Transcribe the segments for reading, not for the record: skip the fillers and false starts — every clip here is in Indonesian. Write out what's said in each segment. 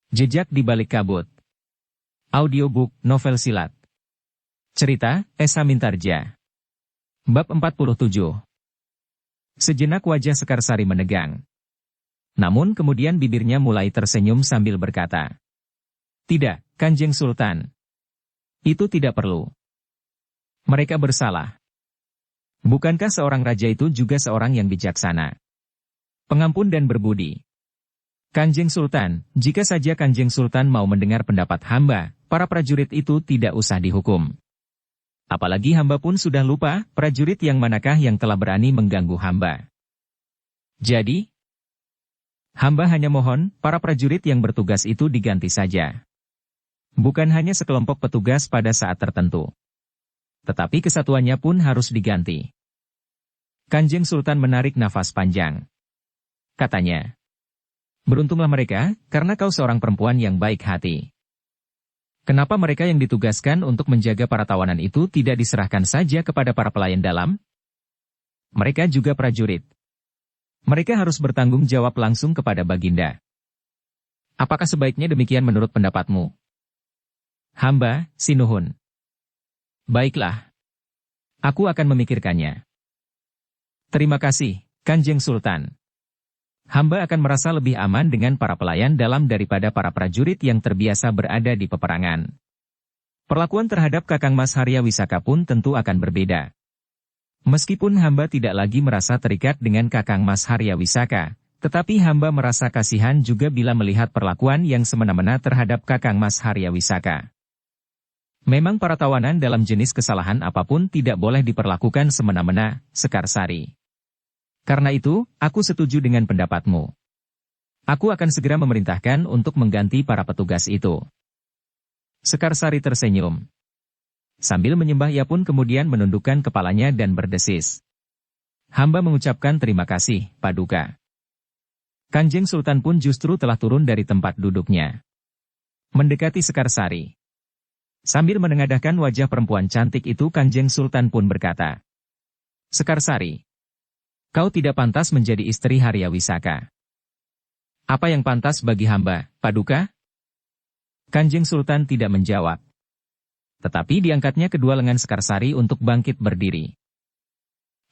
Jejak di Balik Kabut. Audiobook novel silat. Cerita, Esa Mintarja. Bab 47. Sejenak wajah Sekarsari menegang. Namun kemudian bibirnya mulai tersenyum sambil berkata, "Tidak, Kanjeng Sultan. Itu tidak perlu. Mereka bersalah. Bukankah seorang raja itu juga seorang yang bijaksana, pengampun dan berbudi? Kanjeng Sultan, jika saja Kanjeng Sultan mau mendengar pendapat hamba, para prajurit itu tidak usah dihukum. Apalagi hamba pun sudah lupa, prajurit yang manakah yang telah berani mengganggu hamba. Jadi, hamba hanya mohon, para prajurit yang bertugas itu diganti saja. Bukan hanya sekelompok petugas pada saat tertentu, tetapi kesatuannya pun harus diganti." Kanjeng Sultan menarik nafas panjang. Katanya, "Beruntunglah mereka, karena kau seorang perempuan yang baik hati. Kenapa mereka yang ditugaskan untuk menjaga para tawanan itu tidak diserahkan saja kepada para pelayan dalam? Mereka juga prajurit. Mereka harus bertanggung jawab langsung kepada Baginda. Apakah sebaiknya demikian menurut pendapatmu?" Hamba, Sinuhun. Baiklah. Aku akan memikirkannya. Terima kasih, Kanjeng Sultan. Hamba akan merasa lebih aman dengan para pelayan dalam daripada para prajurit yang terbiasa berada di peperangan. Perlakuan terhadap Kakang Mas Harya Wisaka pun tentu akan berbeda. Meskipun hamba tidak lagi merasa terikat dengan Kakang Mas Harya Wisaka, tetapi hamba merasa kasihan juga bila melihat perlakuan yang semena-mena terhadap Kakang Mas Harya Wisaka. Memang para tawanan dalam jenis kesalahan apapun tidak boleh diperlakukan semena-mena, Sekarsari. Karena itu, aku setuju dengan pendapatmu. Aku akan segera memerintahkan untuk mengganti para petugas itu." Sekarsari tersenyum. Sambil menyembah ia pun kemudian menundukkan kepalanya dan berdesis. "Hamba mengucapkan terima kasih, Paduka." Kanjeng Sultan pun justru telah turun dari tempat duduknya. Mendekati Sekarsari. Sambil menengadahkan wajah perempuan cantik itu, Kanjeng Sultan pun berkata, "Sekarsari, kau tidak pantas menjadi istri Harya Wisaka." "Apa yang pantas bagi hamba, Paduka?" Kanjeng Sultan tidak menjawab. Tetapi diangkatnya kedua lengan Sekarsari untuk bangkit berdiri.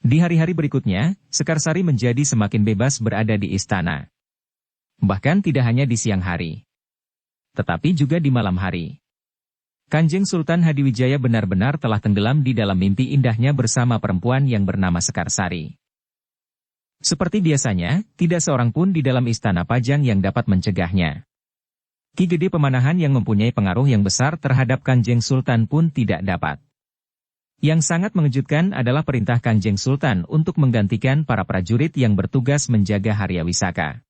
Di hari-hari berikutnya, Sekarsari menjadi semakin bebas berada di istana. Bahkan tidak hanya di siang hari, tetapi juga di malam hari. Kanjeng Sultan Hadiwijaya benar-benar telah tenggelam di dalam mimpi indahnya bersama perempuan yang bernama Sekarsari. Seperti biasanya, tidak seorang pun di dalam istana Pajang yang dapat mencegahnya. Ki Gede Pemanahan yang mempunyai pengaruh yang besar terhadap Kanjeng Sultan pun tidak dapat. Yang sangat mengejutkan adalah perintah Kanjeng Sultan untuk menggantikan para prajurit yang bertugas menjaga Harya Wisaka.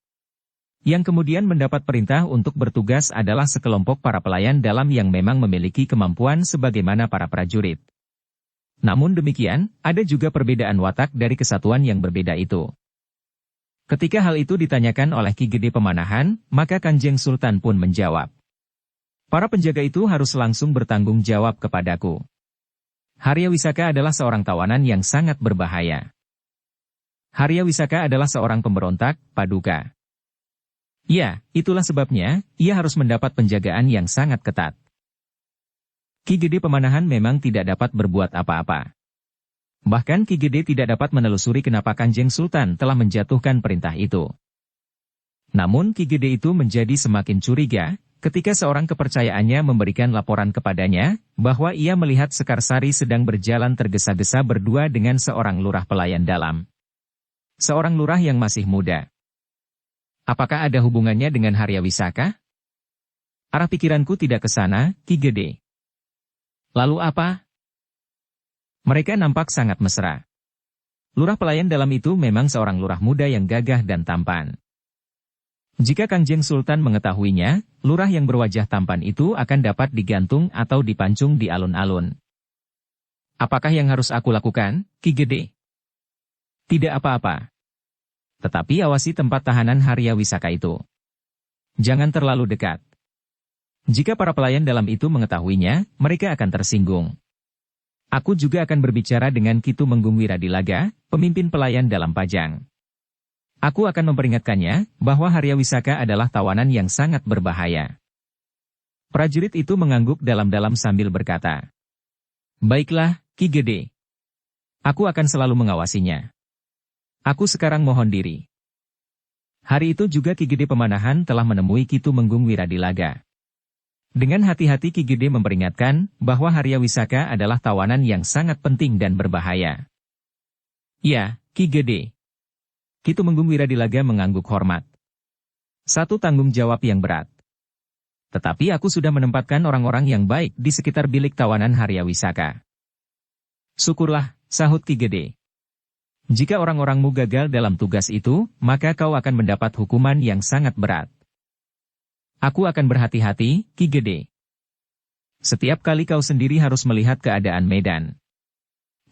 Yang kemudian mendapat perintah untuk bertugas adalah sekelompok para pelayan dalam yang memang memiliki kemampuan sebagaimana para prajurit. Namun demikian, ada juga perbedaan watak dari kesatuan yang berbeda itu. Ketika hal itu ditanyakan oleh Ki Gede Pemanahan, maka Kanjeng Sultan pun menjawab, "Para penjaga itu harus langsung bertanggung jawab kepadaku. Harya Wisaka adalah seorang tawanan yang sangat berbahaya. Harya Wisaka adalah seorang pemberontak, Paduka. Ya, itulah sebabnya, ia harus mendapat penjagaan yang sangat ketat." Ki Gede Pemanahan memang tidak dapat berbuat apa-apa. Bahkan Ki Gede tidak dapat menelusuri kenapa Kanjeng Sultan telah menjatuhkan perintah itu. Namun Ki Gede itu menjadi semakin curiga, ketika seorang kepercayaannya memberikan laporan kepadanya, bahwa ia melihat Sekarsari sedang berjalan tergesa-gesa berdua dengan seorang lurah pelayan dalam. Seorang lurah yang masih muda. Apakah ada hubungannya dengan Harya Wisaka? Arah pikiranku tidak ke sana, Ki Gede. Lalu apa? Mereka nampak sangat mesra. Lurah pelayan dalam itu memang seorang lurah muda yang gagah dan tampan. Jika Kanjeng Sultan mengetahuinya, lurah yang berwajah tampan itu akan dapat digantung atau dipancung di alun-alun. Apakah yang harus aku lakukan, Ki Gede? Tidak apa-apa. Tetapi awasi tempat tahanan Harya Wisaka itu. Jangan terlalu dekat. Jika para pelayan dalam itu mengetahuinya, mereka akan tersinggung. Aku juga akan berbicara dengan Ki Tumenggung Wiradilaga, pemimpin pelayan dalam Pajang. Aku akan memperingatkannya bahwa Harya Wisaka adalah tawanan yang sangat berbahaya. Prajurit itu mengangguk dalam-dalam sambil berkata, "Baiklah, Ki Gede. Aku akan selalu mengawasinya. Aku sekarang mohon diri." Hari itu juga Ki Gede Pemanahan telah menemui Ki Tumenggung Wiradilaga. Dengan hati-hati Ki Gede memperingatkan bahwa Harya Wisaka adalah tawanan yang sangat penting dan berbahaya. "Ya, Ki Gede." Ki Tumenggung Wiradilaga mengangguk hormat. "Satu tanggung jawab yang berat. Tetapi aku sudah menempatkan orang-orang yang baik di sekitar bilik tawanan Harya Wisaka." "Syukurlah," sahut Ki Gede. "Jika orang-orangmu gagal dalam tugas itu, maka kau akan mendapat hukuman yang sangat berat." "Aku akan berhati-hati, Ki Gede. Setiap kali kau sendiri harus melihat keadaan medan.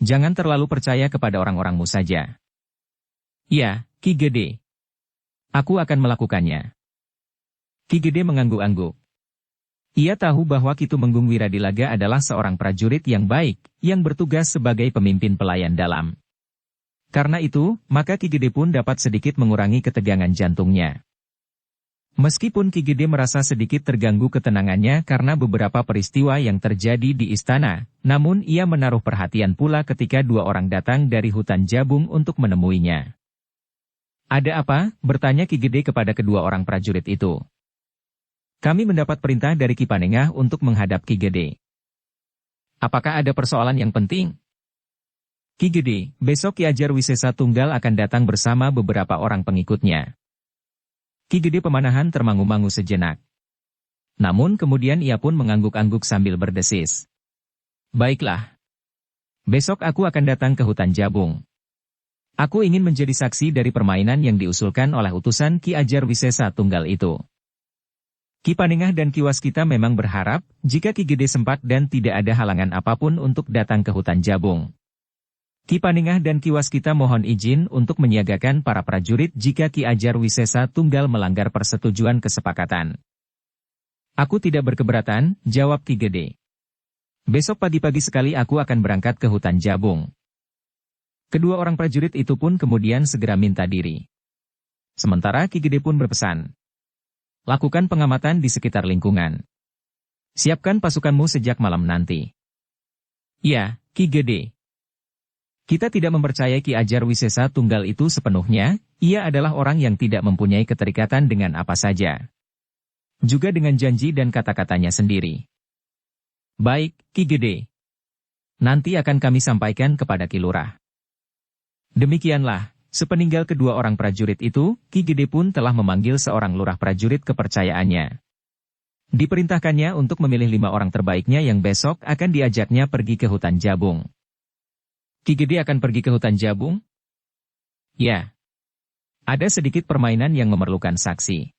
Jangan terlalu percaya kepada orang-orangmu saja." "Ya, Ki Gede. Aku akan melakukannya." Ki Gede mengangguk-angguk. Ia tahu bahwa Ki Tumenggung Wiradilaga adalah seorang prajurit yang baik, yang bertugas sebagai pemimpin pelayan dalam. Karena itu, maka Ki Gede pun dapat sedikit mengurangi ketegangan jantungnya. Meskipun Ki Gede merasa sedikit terganggu ketenangannya karena beberapa peristiwa yang terjadi di istana, namun ia menaruh perhatian pula ketika dua orang datang dari hutan Jabung untuk menemuinya. "Ada apa?" bertanya Ki Gede kepada kedua orang prajurit itu. "Kami mendapat perintah dari Ki Panengah untuk menghadap Ki Gede." "Apakah ada persoalan yang penting?" "Ki Gede, besok Ki Ajar Wisesa Tunggal akan datang bersama beberapa orang pengikutnya." Ki Gede Pemanahan termangu-mangu sejenak. Namun kemudian ia pun mengangguk-angguk sambil berdesis. "Baiklah. Besok aku akan datang ke hutan Jabung. Aku ingin menjadi saksi dari permainan yang diusulkan oleh utusan Ki Ajar Wisesa Tunggal itu." Ki Panengah dan Ki Waskita memang berharap, jika Ki Gede sempat dan tidak ada halangan apapun untuk datang ke hutan Jabung. Ki Panengah dan Ki Waskita mohon izin untuk menyiagakan para prajurit jika Ki Ajar Wisesa Tunggal melanggar persetujuan kesepakatan. "Aku tidak berkeberatan," jawab Ki Gede. "Besok pagi-pagi sekali aku akan berangkat ke hutan Jabung." Kedua orang prajurit itu pun kemudian segera minta diri. Sementara Ki Gede pun berpesan, "Lakukan pengamatan di sekitar lingkungan. Siapkan pasukanmu sejak malam nanti." "Ya, Ki Gede." Kita tidak mempercayai Ki Ajar Wisesa Tunggal itu sepenuhnya, ia adalah orang yang tidak mempunyai keterikatan dengan apa saja. Juga dengan janji dan kata-katanya sendiri. "Baik, Ki Gede. Nanti akan kami sampaikan kepada Ki Lurah." Demikianlah, sepeninggal kedua orang prajurit itu, Ki Gede pun telah memanggil seorang lurah prajurit kepercayaannya. Diperintahkannya untuk memilih 5 orang terbaiknya yang besok akan diajaknya pergi ke hutan Jabung. "Ki Gede akan pergi ke hutan Jabung?" "Ya. Ada sedikit permainan yang memerlukan saksi.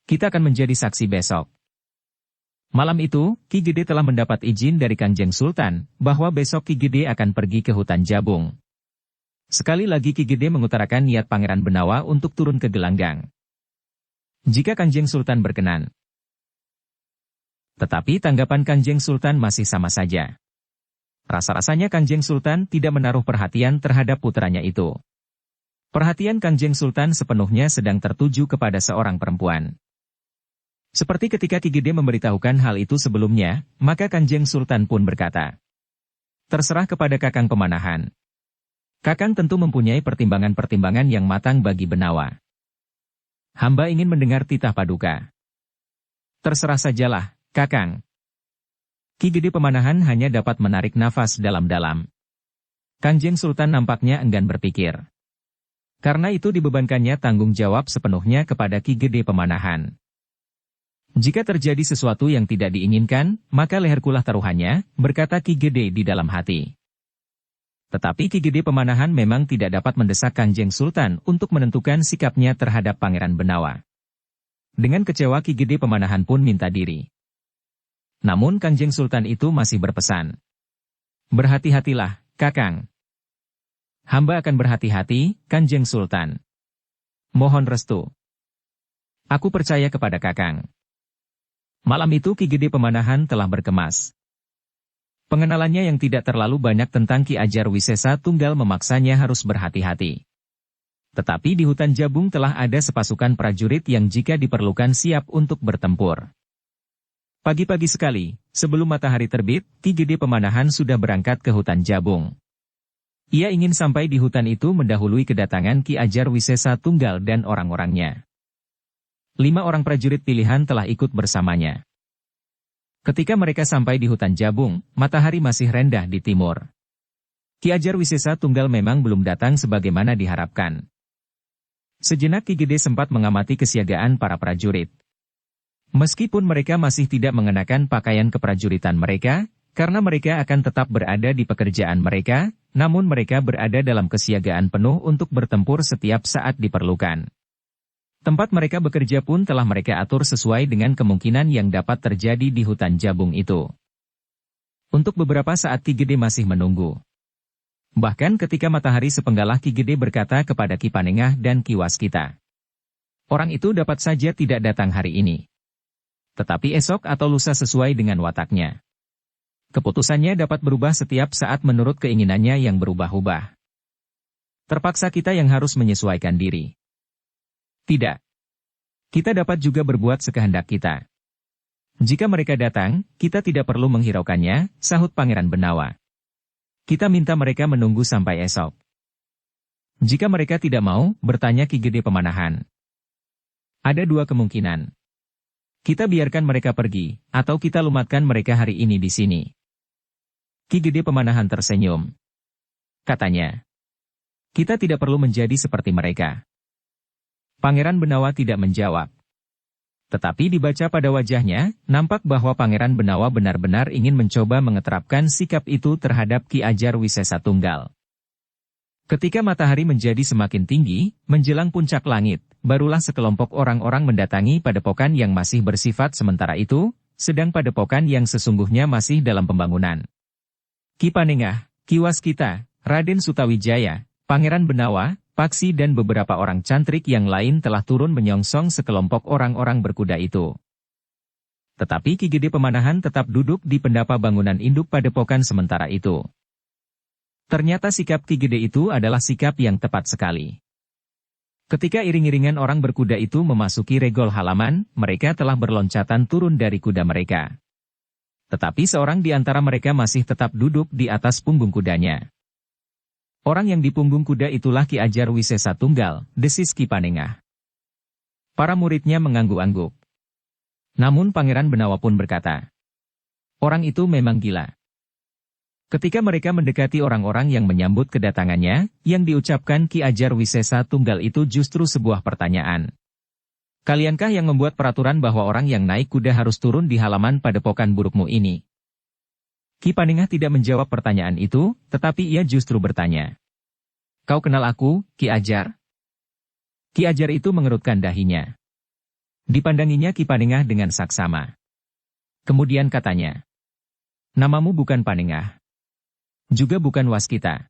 Kita akan menjadi saksi besok." Malam itu, Ki Gede telah mendapat izin dari Kanjeng Sultan, bahwa besok Ki Gede akan pergi ke hutan Jabung. Sekali lagi Ki Gede mengutarakan niat Pangeran Benawa untuk turun ke gelanggang. Jika Kanjeng Sultan berkenan. Tetapi tanggapan Kanjeng Sultan masih sama saja. Rasa-rasanya Kanjeng Sultan tidak menaruh perhatian terhadap putranya itu. Perhatian Kanjeng Sultan sepenuhnya sedang tertuju kepada seorang perempuan. Seperti ketika Ki Gede memberitahukan hal itu sebelumnya, maka Kanjeng Sultan pun berkata, "Terserah kepada Kakang Pemanahan. Kakang tentu mempunyai pertimbangan-pertimbangan yang matang bagi Benawa. Hamba ingin mendengar titah paduka." "Terserah sajalah, Kakang." Ki Gede Pemanahan hanya dapat menarik nafas dalam-dalam. Kanjeng Sultan nampaknya enggan berpikir. Karena itu dibebankannya tanggung jawab sepenuhnya kepada Ki Gede Pemanahan. Jika terjadi sesuatu yang tidak diinginkan, maka leherkulah taruhannya, berkata Ki Gede di dalam hati. Tetapi Ki Gede Pemanahan memang tidak dapat mendesak Kanjeng Sultan untuk menentukan sikapnya terhadap Pangeran Benawa. Dengan kecewa Ki Gede Pemanahan pun minta diri. Namun Kanjeng Sultan itu masih berpesan. "Berhati-hatilah, Kakang." "Hamba akan berhati-hati, Kanjeng Sultan. Mohon restu." "Aku percaya kepada Kakang." Malam itu Ki Gede Pemanahan telah berkemas. Pengenalannya yang tidak terlalu banyak tentang Ki Ajar Wisesa Tunggal memaksanya harus berhati-hati. Tetapi di hutan Jabung telah ada sepasukan prajurit yang jika diperlukan siap untuk bertempur. Pagi-pagi sekali, sebelum matahari terbit, Ki Gede Pemanahan sudah berangkat ke hutan Jabung. Ia ingin sampai di hutan itu mendahului kedatangan Ki Ajar Wisesa Tunggal dan orang-orangnya. 5 orang prajurit pilihan telah ikut bersamanya. Ketika mereka sampai di hutan Jabung, matahari masih rendah di timur. Ki Ajar Wisesa Tunggal memang belum datang sebagaimana diharapkan. Sejenak Ki Gede sempat mengamati kesiagaan para prajurit. Meskipun mereka masih tidak mengenakan pakaian keprajuritan mereka, karena mereka akan tetap berada di pekerjaan mereka, namun mereka berada dalam kesiagaan penuh untuk bertempur setiap saat diperlukan. Tempat mereka bekerja pun telah mereka atur sesuai dengan kemungkinan yang dapat terjadi di hutan Jabung itu. Untuk beberapa saat Ki Gede masih menunggu. Bahkan ketika matahari sepenggalah Ki Gede berkata kepada Ki Panengah dan Ki Waskita. Orang itu dapat saja tidak datang hari ini. Tetapi esok atau lusa sesuai dengan wataknya. Keputusannya dapat berubah setiap saat menurut keinginannya yang berubah-ubah. Terpaksa kita yang harus menyesuaikan diri. Tidak. Kita dapat juga berbuat sekehendak kita. Jika mereka datang, kita tidak perlu menghiraukannya, sahut Pangeran Benawa. Kita minta mereka menunggu sampai esok. Jika mereka tidak mau, bertanya Ki Gede Pemanahan. Ada 2 kemungkinan. Kita biarkan mereka pergi, atau kita lumatkan mereka hari ini di sini. Ki Gede Pemanahan tersenyum. Katanya, kita tidak perlu menjadi seperti mereka. Pangeran Benawa tidak menjawab. Tetapi dibaca pada wajahnya, nampak bahwa Pangeran Benawa benar-benar ingin mencoba mengeterapkan sikap itu terhadap Ki Ajar Wisesa Tunggal. Ketika matahari menjadi semakin tinggi, menjelang puncak langit, barulah sekelompok orang-orang mendatangi padepokan yang masih bersifat sementara itu, sedang padepokan yang sesungguhnya masih dalam pembangunan. Ki Panengah, Ki Waskita, Raden Sutawijaya, Pangeran Benawa, Paksi dan beberapa orang cantrik yang lain telah turun menyongsong sekelompok orang-orang berkuda itu. Tetapi Ki Gede Pemanahan tetap duduk di pendapa bangunan induk padepokan sementara itu. Ternyata sikap Ki Gede itu adalah sikap yang tepat sekali. Ketika iring-iringan orang berkuda itu memasuki regol halaman, mereka telah berloncatan turun dari kuda mereka. Tetapi seorang di antara mereka masih tetap duduk di atas punggung kudanya. Orang yang di punggung kuda itulah Ki Ajar Wisesa Tunggal, desis Ki Panengah. Para muridnya mengangguk-angguk. Namun Pangeran Benawa pun berkata, orang itu memang gila. Ketika mereka mendekati orang-orang yang menyambut kedatangannya, yang diucapkan Ki Ajar Wisesa Tunggal itu justru sebuah pertanyaan. Kaliankah yang membuat peraturan bahwa orang yang naik kuda harus turun di halaman padepokan burukmu ini? Ki Panengah tidak menjawab pertanyaan itu, tetapi ia justru bertanya. Kau kenal aku, Ki Ajar? Ki Ajar itu mengerutkan dahinya. Dipandanginya Ki Panengah dengan saksama. Kemudian katanya. Namamu bukan Panengah. Juga bukan Waskita.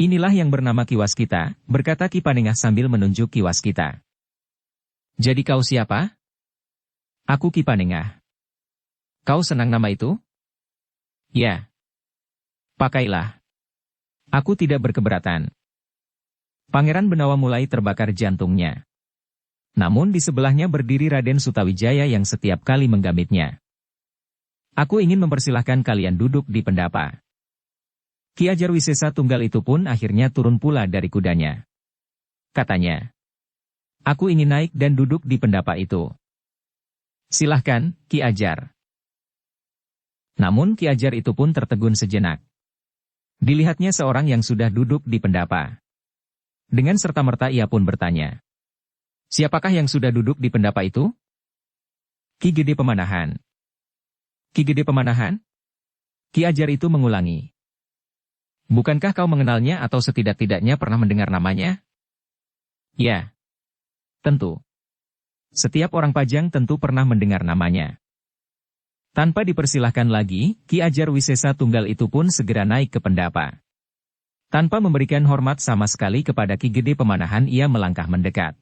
Inilah yang bernama Ki Waskita, berkata Ki Panengah sambil menunjuk Ki Waskita. Jadi kau siapa? Aku Ki Panengah. Kau senang nama itu? Ya. Pakailah. Aku tidak berkeberatan. Pangeran Benawa mulai terbakar jantungnya. Namun di sebelahnya berdiri Raden Sutawijaya yang setiap kali menggamitnya. Aku ingin mempersilahkan kalian duduk di pendapa. Ki Ajar Wisesa Tunggal itu pun akhirnya turun pula dari kudanya. Katanya. Aku ingin naik dan duduk di pendapa itu. Silahkan, Ki Ajar. Namun Ki Ajar itu pun tertegun sejenak. Dilihatnya seorang yang sudah duduk di pendapa. Dengan serta-merta ia pun bertanya. Siapakah yang sudah duduk di pendapa itu? Ki Gede Pemanahan. Ki Gede Pemanahan? Ki Ajar itu mengulangi. Bukankah kau mengenalnya atau setidak-tidaknya pernah mendengar namanya? Ya. Tentu. Setiap orang Pajang tentu pernah mendengar namanya. Tanpa dipersilahkan lagi, Ki Ajar Wisesa Tunggal itu pun segera naik ke pendapa. Tanpa memberikan hormat sama sekali kepada Ki Gede Pemanahan ia melangkah mendekat.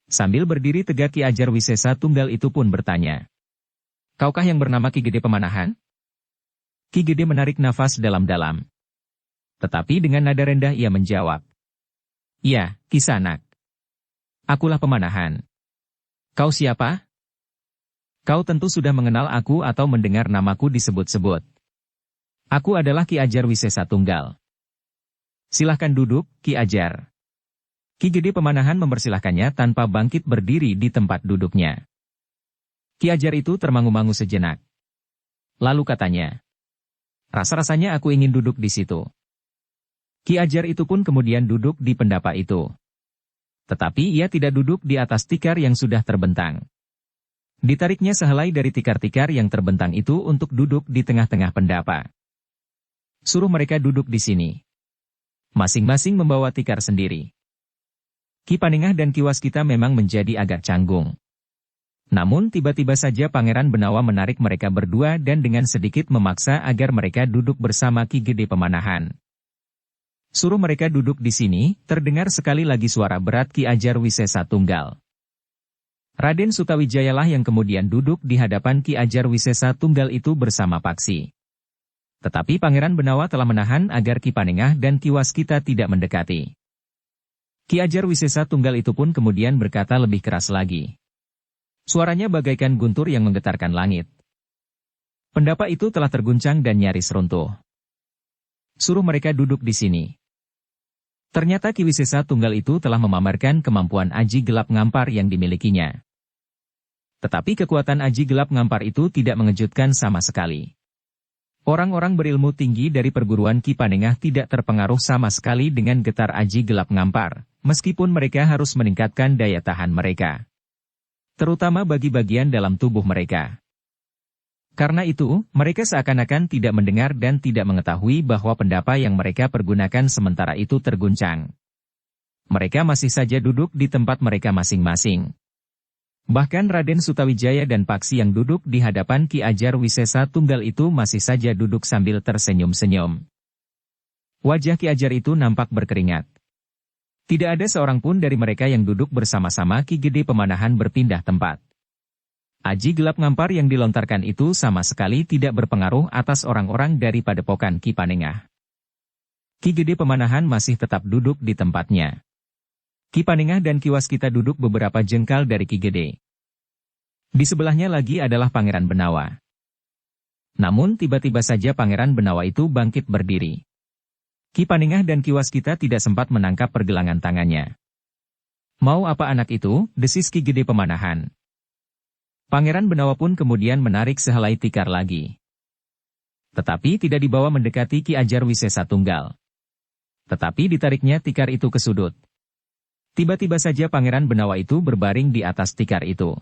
Sambil berdiri tegak Ki Ajar Wisesa Tunggal itu pun bertanya. Kaukah yang bernama Ki Gede Pemanahan? Ki Gede menarik nafas dalam-dalam. Tetapi dengan nada rendah ia menjawab. "Iya, Kisanak. Akulah Pemanahan." "Kau siapa?" "Kau tentu sudah mengenal aku atau mendengar namaku disebut-sebut. Aku adalah Ki Ajar Wisesa Tunggal." "Silahkan duduk, Ki Ajar." Ki Gede Pemanahan mempersilahkannya tanpa bangkit berdiri di tempat duduknya. Ki Ajar itu termangu-mangu sejenak. Lalu katanya, "Rasa-rasanya aku ingin duduk di situ." Ki Ajar itu pun kemudian duduk di pendapa itu. Tetapi ia tidak duduk di atas tikar yang sudah terbentang. Ditariknya sehelai dari tikar-tikar yang terbentang itu untuk duduk di tengah-tengah pendapa. "Suruh mereka duduk di sini. Masing-masing membawa tikar sendiri." Ki Panengah dan Ki Waskita memang menjadi agak canggung. Namun tiba-tiba saja Pangeran Benawa menarik mereka berdua dan dengan sedikit memaksa agar mereka duduk bersama Ki Gede Pemanahan. "Suruh mereka duduk di sini," terdengar sekali lagi suara berat Ki Ajar Wisesa Tunggal. Raden Sutawijayalah yang kemudian duduk di hadapan Ki Ajar Wisesa Tunggal itu bersama Paksi. Tetapi Pangeran Benawa telah menahan agar Ki Panengah dan Ki Waskita tidak mendekati. Ki Ajar Wisesa Tunggal itu pun kemudian berkata lebih keras lagi. Suaranya bagaikan guntur yang menggetarkan langit. Pendapa itu telah terguncang dan nyaris runtuh. "Suruh mereka duduk di sini." Ternyata Ki Wisesa Tunggal itu telah memamerkan kemampuan aji gelap ngampar yang dimilikinya. Tetapi kekuatan aji gelap ngampar itu tidak mengejutkan sama sekali. Orang-orang berilmu tinggi dari perguruan Ki Panengah tidak terpengaruh sama sekali dengan getar aji gelap ngampar, meskipun mereka harus meningkatkan daya tahan mereka. Terutama bagi bagian dalam tubuh mereka. Karena itu, mereka seakan-akan tidak mendengar dan tidak mengetahui bahwa pendapa yang mereka pergunakan sementara itu terguncang. Mereka masih saja duduk di tempat mereka masing-masing. Bahkan Raden Sutawijaya dan Paksi yang duduk di hadapan Ki Ajar Wisesa Tunggal itu masih saja duduk sambil tersenyum-senyum. Wajah Ki Ajar itu nampak berkeringat. Tidak ada seorang pun dari mereka yang duduk bersama-sama Ki Gede Pemanahan berpindah tempat. Aji gelap ngampar yang dilontarkan itu sama sekali tidak berpengaruh atas orang-orang dari padepokan Ki Panengah. Ki Gede Pemanahan masih tetap duduk di tempatnya. Ki Panengah dan Ki Waskita duduk beberapa jengkal dari Ki Gede. Di sebelahnya lagi adalah Pangeran Benawa. Namun tiba-tiba saja Pangeran Benawa itu bangkit berdiri. Ki Panengah dan Ki Waskita tidak sempat menangkap pergelangan tangannya. "Mau apa anak itu?" desis Ki Gede Pemanahan. Pangeran Benawa pun kemudian menarik sehelai tikar lagi. Tetapi tidak dibawa mendekati Ki Ajar Wisesa Tunggal. Tetapi ditariknya tikar itu ke sudut. Tiba-tiba saja Pangeran Benawa itu berbaring di atas tikar itu.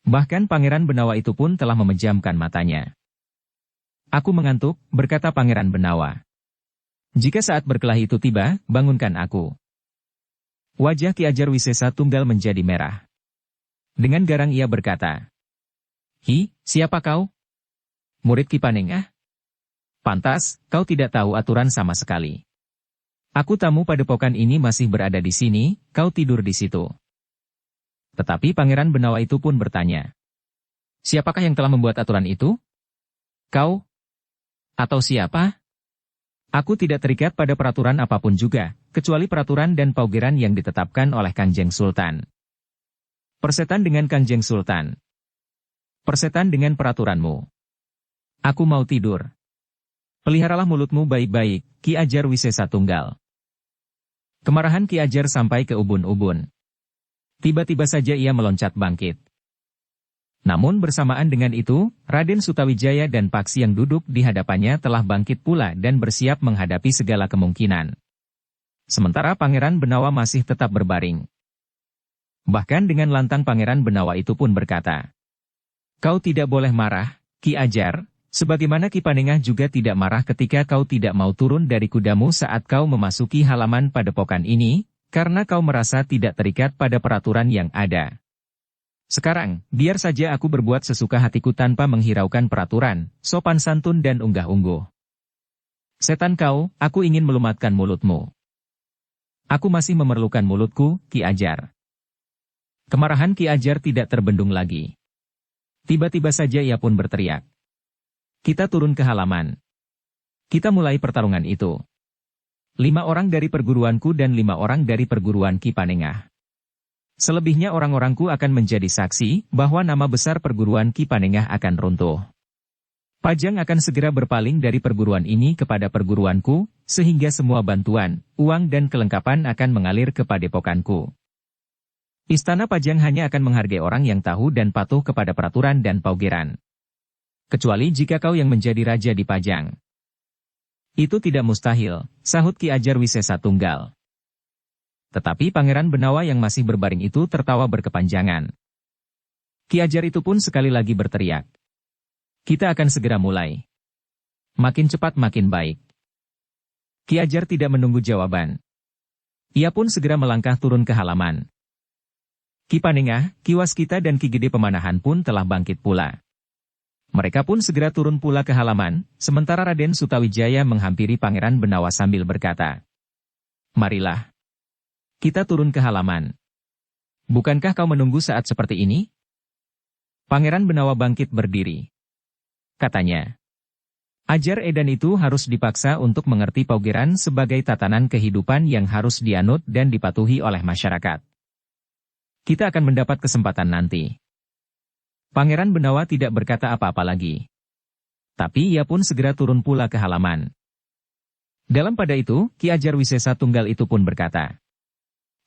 Bahkan Pangeran Benawa itu pun telah memejamkan matanya. "Aku mengantuk," berkata Pangeran Benawa. "Jika saat berkelahi itu tiba, bangunkan aku." Wajah Ki Ajar Wisesa Tunggal menjadi merah. Dengan garang ia berkata, "Hi, siapa kau?" "Murid Ki Panengah." "Pantas, kau tidak tahu aturan sama sekali. Aku tamu padepokan ini masih berada di sini, kau tidur di situ." Tetapi Pangeran Benawa itu pun bertanya, "Siapakah yang telah membuat aturan itu? Kau? Atau siapa?" "Aku tidak terikat pada peraturan apapun juga, kecuali peraturan dan paugeran yang ditetapkan oleh Kanjeng Sultan." "Persetan dengan Kanjeng Sultan. Persetan dengan peraturanmu. Aku mau tidur." "Peliharalah mulutmu baik-baik, Ki Ajar Wisesa Tunggal." Kemarahan Ki Ajar sampai ke ubun-ubun. Tiba-tiba saja ia meloncat bangkit. Namun bersamaan dengan itu, Raden Sutawijaya dan Paksi yang duduk di hadapannya telah bangkit pula dan bersiap menghadapi segala kemungkinan. Sementara Pangeran Benawa masih tetap berbaring. Bahkan dengan lantang Pangeran Benawa itu pun berkata, "Kau tidak boleh marah, Ki Ajar, sebagaimana Ki Panengah juga tidak marah ketika kau tidak mau turun dari kudamu saat kau memasuki halaman padepokan ini, karena kau merasa tidak terikat pada peraturan yang ada. Sekarang, biar saja aku berbuat sesuka hatiku tanpa menghiraukan peraturan, sopan santun dan unggah-ungguh. Setan kau, aku ingin melumatkan mulutmu. Aku masih memerlukan mulutku, Ki Ajar." Kemarahan Ki Ajar tidak terbendung lagi. Tiba-tiba saja ia pun berteriak, "Kita turun ke halaman. Kita mulai pertarungan itu." 5 orang dari perguruanku dan 5 orang dari perguruan Ki Panengah. Selebihnya orang-orangku akan menjadi saksi bahwa nama besar perguruan Ki Panengah akan runtuh. Pajang akan segera berpaling dari perguruan ini kepada perguruanku, sehingga semua bantuan, uang dan kelengkapan akan mengalir ke padepokanku. Istana Pajang hanya akan menghargai orang yang tahu dan patuh kepada peraturan dan paugeran. Kecuali jika kau yang menjadi raja di Pajang. Itu tidak mustahil, sahut Ki Ajar Wisesa Tunggal. Tetapi Pangeran Benawa yang masih berbaring itu tertawa berkepanjangan. Ki Ajar itu pun sekali lagi berteriak. Kita akan segera mulai. Makin cepat makin baik. Ki Ajar tidak menunggu jawaban. Ia pun segera melangkah turun ke halaman. Ki Panengah, Ki Waskita dan Ki Gede Pemanahan pun telah bangkit pula. Mereka pun segera turun pula ke halaman, sementara Raden Sutawijaya menghampiri Pangeran Benawa sambil berkata, "Marilah. Kita turun ke halaman. Bukankah kau menunggu saat seperti ini?" Pangeran Benawa bangkit berdiri. Katanya, Ajar Edan itu harus dipaksa untuk mengerti paugeran sebagai tatanan kehidupan yang harus dianut dan dipatuhi oleh masyarakat. Kita akan mendapat kesempatan nanti. Pangeran Benawa tidak berkata apa-apa lagi. Tapi ia pun segera turun pula ke halaman. Dalam pada itu, Ki Ajar Wisesa Tunggal itu pun berkata,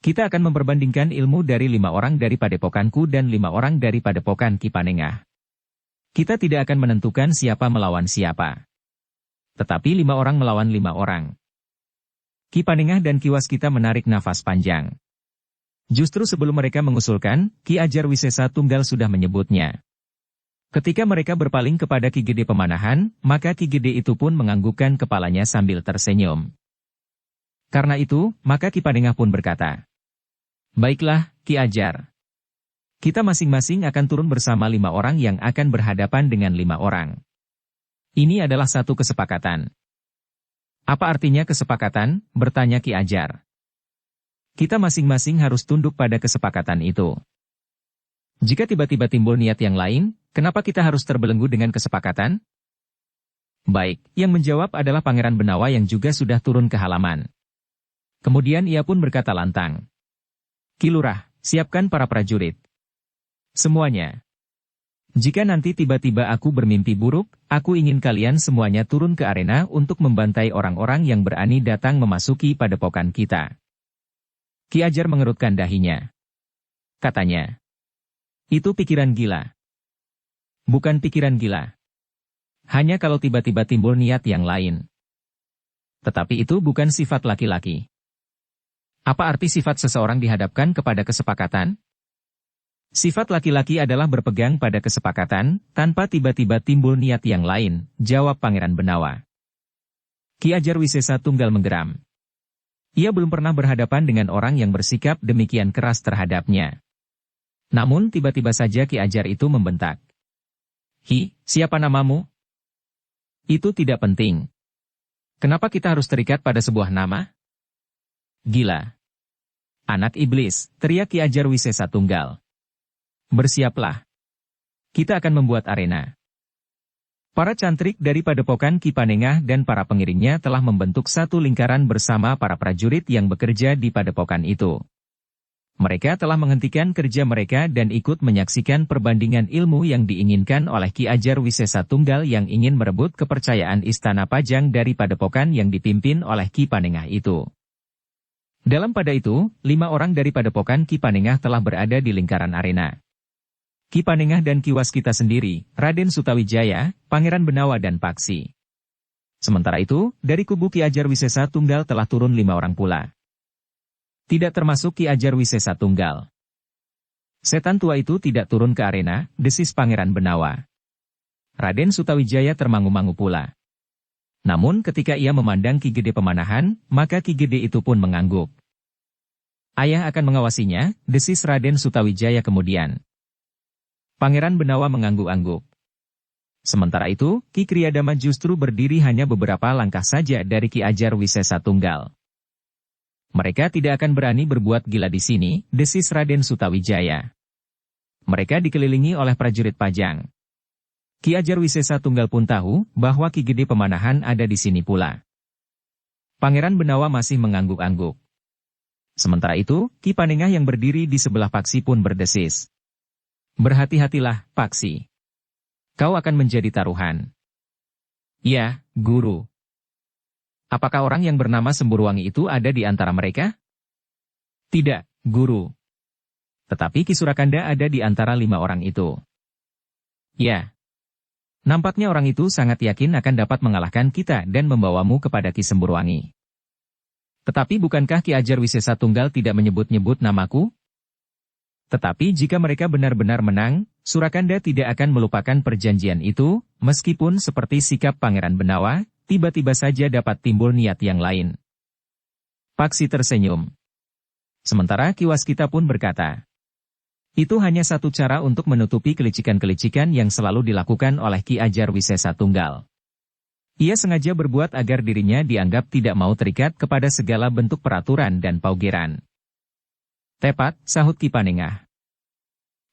kita akan memperbandingkan ilmu dari 5 orang dari padepokanku dan 5 orang dari padepokan Ki Panengah. Kita tidak akan menentukan siapa melawan siapa. Tetapi 5 orang melawan 5 orang. Ki Panengah dan Ki Waskita menarik nafas panjang. Justru sebelum mereka mengusulkan, Ki Ajar Wisesa Tunggal sudah menyebutnya. Ketika mereka berpaling kepada Ki Gede Pemanahan, maka Ki Gede itu pun menganggukkan kepalanya sambil tersenyum. Karena itu, maka Ki Panengah pun berkata, baiklah, Ki Ajar. Kita masing-masing akan turun bersama 5 orang yang akan berhadapan dengan 5 orang. Ini adalah satu kesepakatan. Apa artinya kesepakatan? Bertanya Ki Ajar. Kita masing-masing harus tunduk pada kesepakatan itu. Jika tiba-tiba timbul niat yang lain, kenapa kita harus terbelenggu dengan kesepakatan? Baik, yang menjawab adalah Pangeran Benawa yang juga sudah turun ke halaman. Kemudian ia pun berkata lantang. Ki Lurah, siapkan para prajurit. Semuanya. Jika nanti tiba-tiba aku bermimpi buruk, aku ingin kalian semuanya turun ke arena untuk membantai orang-orang yang berani datang memasuki padepokan kita. Ki Ajar mengerutkan dahinya. Katanya, itu pikiran gila. Bukan pikiran gila. Hanya kalau tiba-tiba timbul niat yang lain. Tetapi itu bukan sifat laki-laki. Apa arti sifat seseorang dihadapkan kepada kesepakatan? Sifat laki-laki adalah berpegang pada kesepakatan, tanpa tiba-tiba timbul niat yang lain, jawab Pangeran Benawa. Ki Ajar Wisesa Tunggal menggeram. Ia belum pernah berhadapan dengan orang yang bersikap demikian keras terhadapnya. Namun tiba-tiba saja Ki Ajar itu membentak. Hi, siapa namamu? Itu tidak penting. Kenapa kita harus terikat pada sebuah nama? Gila. Anak iblis, teriak Ki Ajar Wisesa Tunggal. Bersiaplah. Kita akan membuat arena. Para cantrik dari padepokan Ki Panengah dan para pengiringnya telah membentuk satu lingkaran bersama para prajurit yang bekerja di padepokan itu. Mereka telah menghentikan kerja mereka dan ikut menyaksikan perbandingan ilmu yang diinginkan oleh Ki Ajar Wisesa Tunggal yang ingin merebut kepercayaan Istana Pajang dari padepokan yang dipimpin oleh Ki Panengah itu. Dalam pada itu, 5 orang dari padepokan Ki Panengah telah berada di lingkaran arena. Ki Panengah dan Ki Waskita sendiri, Raden Sutawijaya, Pangeran Benawa dan Paksi. Sementara itu, dari kubu Ki Ajar Wisesa Tunggal telah turun 5 orang pula. Tidak termasuk Ki Ajar Wisesa Tunggal. Setan tua itu tidak turun ke arena, desis Pangeran Benawa. Raden Sutawijaya termangu-mangu pula. Namun ketika ia memandang Ki Gede Pemanahan, maka Ki Gede itu pun mengangguk. Ayah akan mengawasinya, desis Raden Sutawijaya kemudian. Pangeran Benawa mengangguk-angguk. Sementara itu, Ki Kriyadama justru berdiri hanya beberapa langkah saja dari Ki Ajar Wisesa Tunggal. Mereka tidak akan berani berbuat gila di sini, desis Raden Sutawijaya. Mereka dikelilingi oleh prajurit Pajang. Ki Ajar Wisesa Tunggal pun tahu bahwa Ki Gede Pemanahan ada di sini pula. Pangeran Benawa masih mengangguk-angguk. Sementara itu, Ki Panengah yang berdiri di sebelah Paksi pun berdesis. Berhati-hatilah, Paksi. Kau akan menjadi taruhan. Ya, Guru. Apakah orang yang bernama Semburuwangi itu ada di antara mereka? Tidak, Guru. Tetapi Ki Surakanda ada di antara 5 orang itu. Ya. Nampaknya orang itu sangat yakin akan dapat mengalahkan kita dan membawamu kepada Ki Semburuwangi. Tetapi bukankah Ki Ajar Wisesa Tunggal tidak menyebut-nyebut namaku? Tetapi jika mereka benar-benar menang, Surakanda tidak akan melupakan perjanjian itu, meskipun seperti sikap Pangeran Benawa, tiba-tiba saja dapat timbul niat yang lain. Paksi tersenyum. Sementara Ki Waskita pun berkata, itu hanya satu cara untuk menutupi kelicikan-kelicikan yang selalu dilakukan oleh Ki Ajar Wisesa Tunggal. Ia sengaja berbuat agar dirinya dianggap tidak mau terikat kepada segala bentuk peraturan dan paugeran. Tepat, sahut Ki Panengah.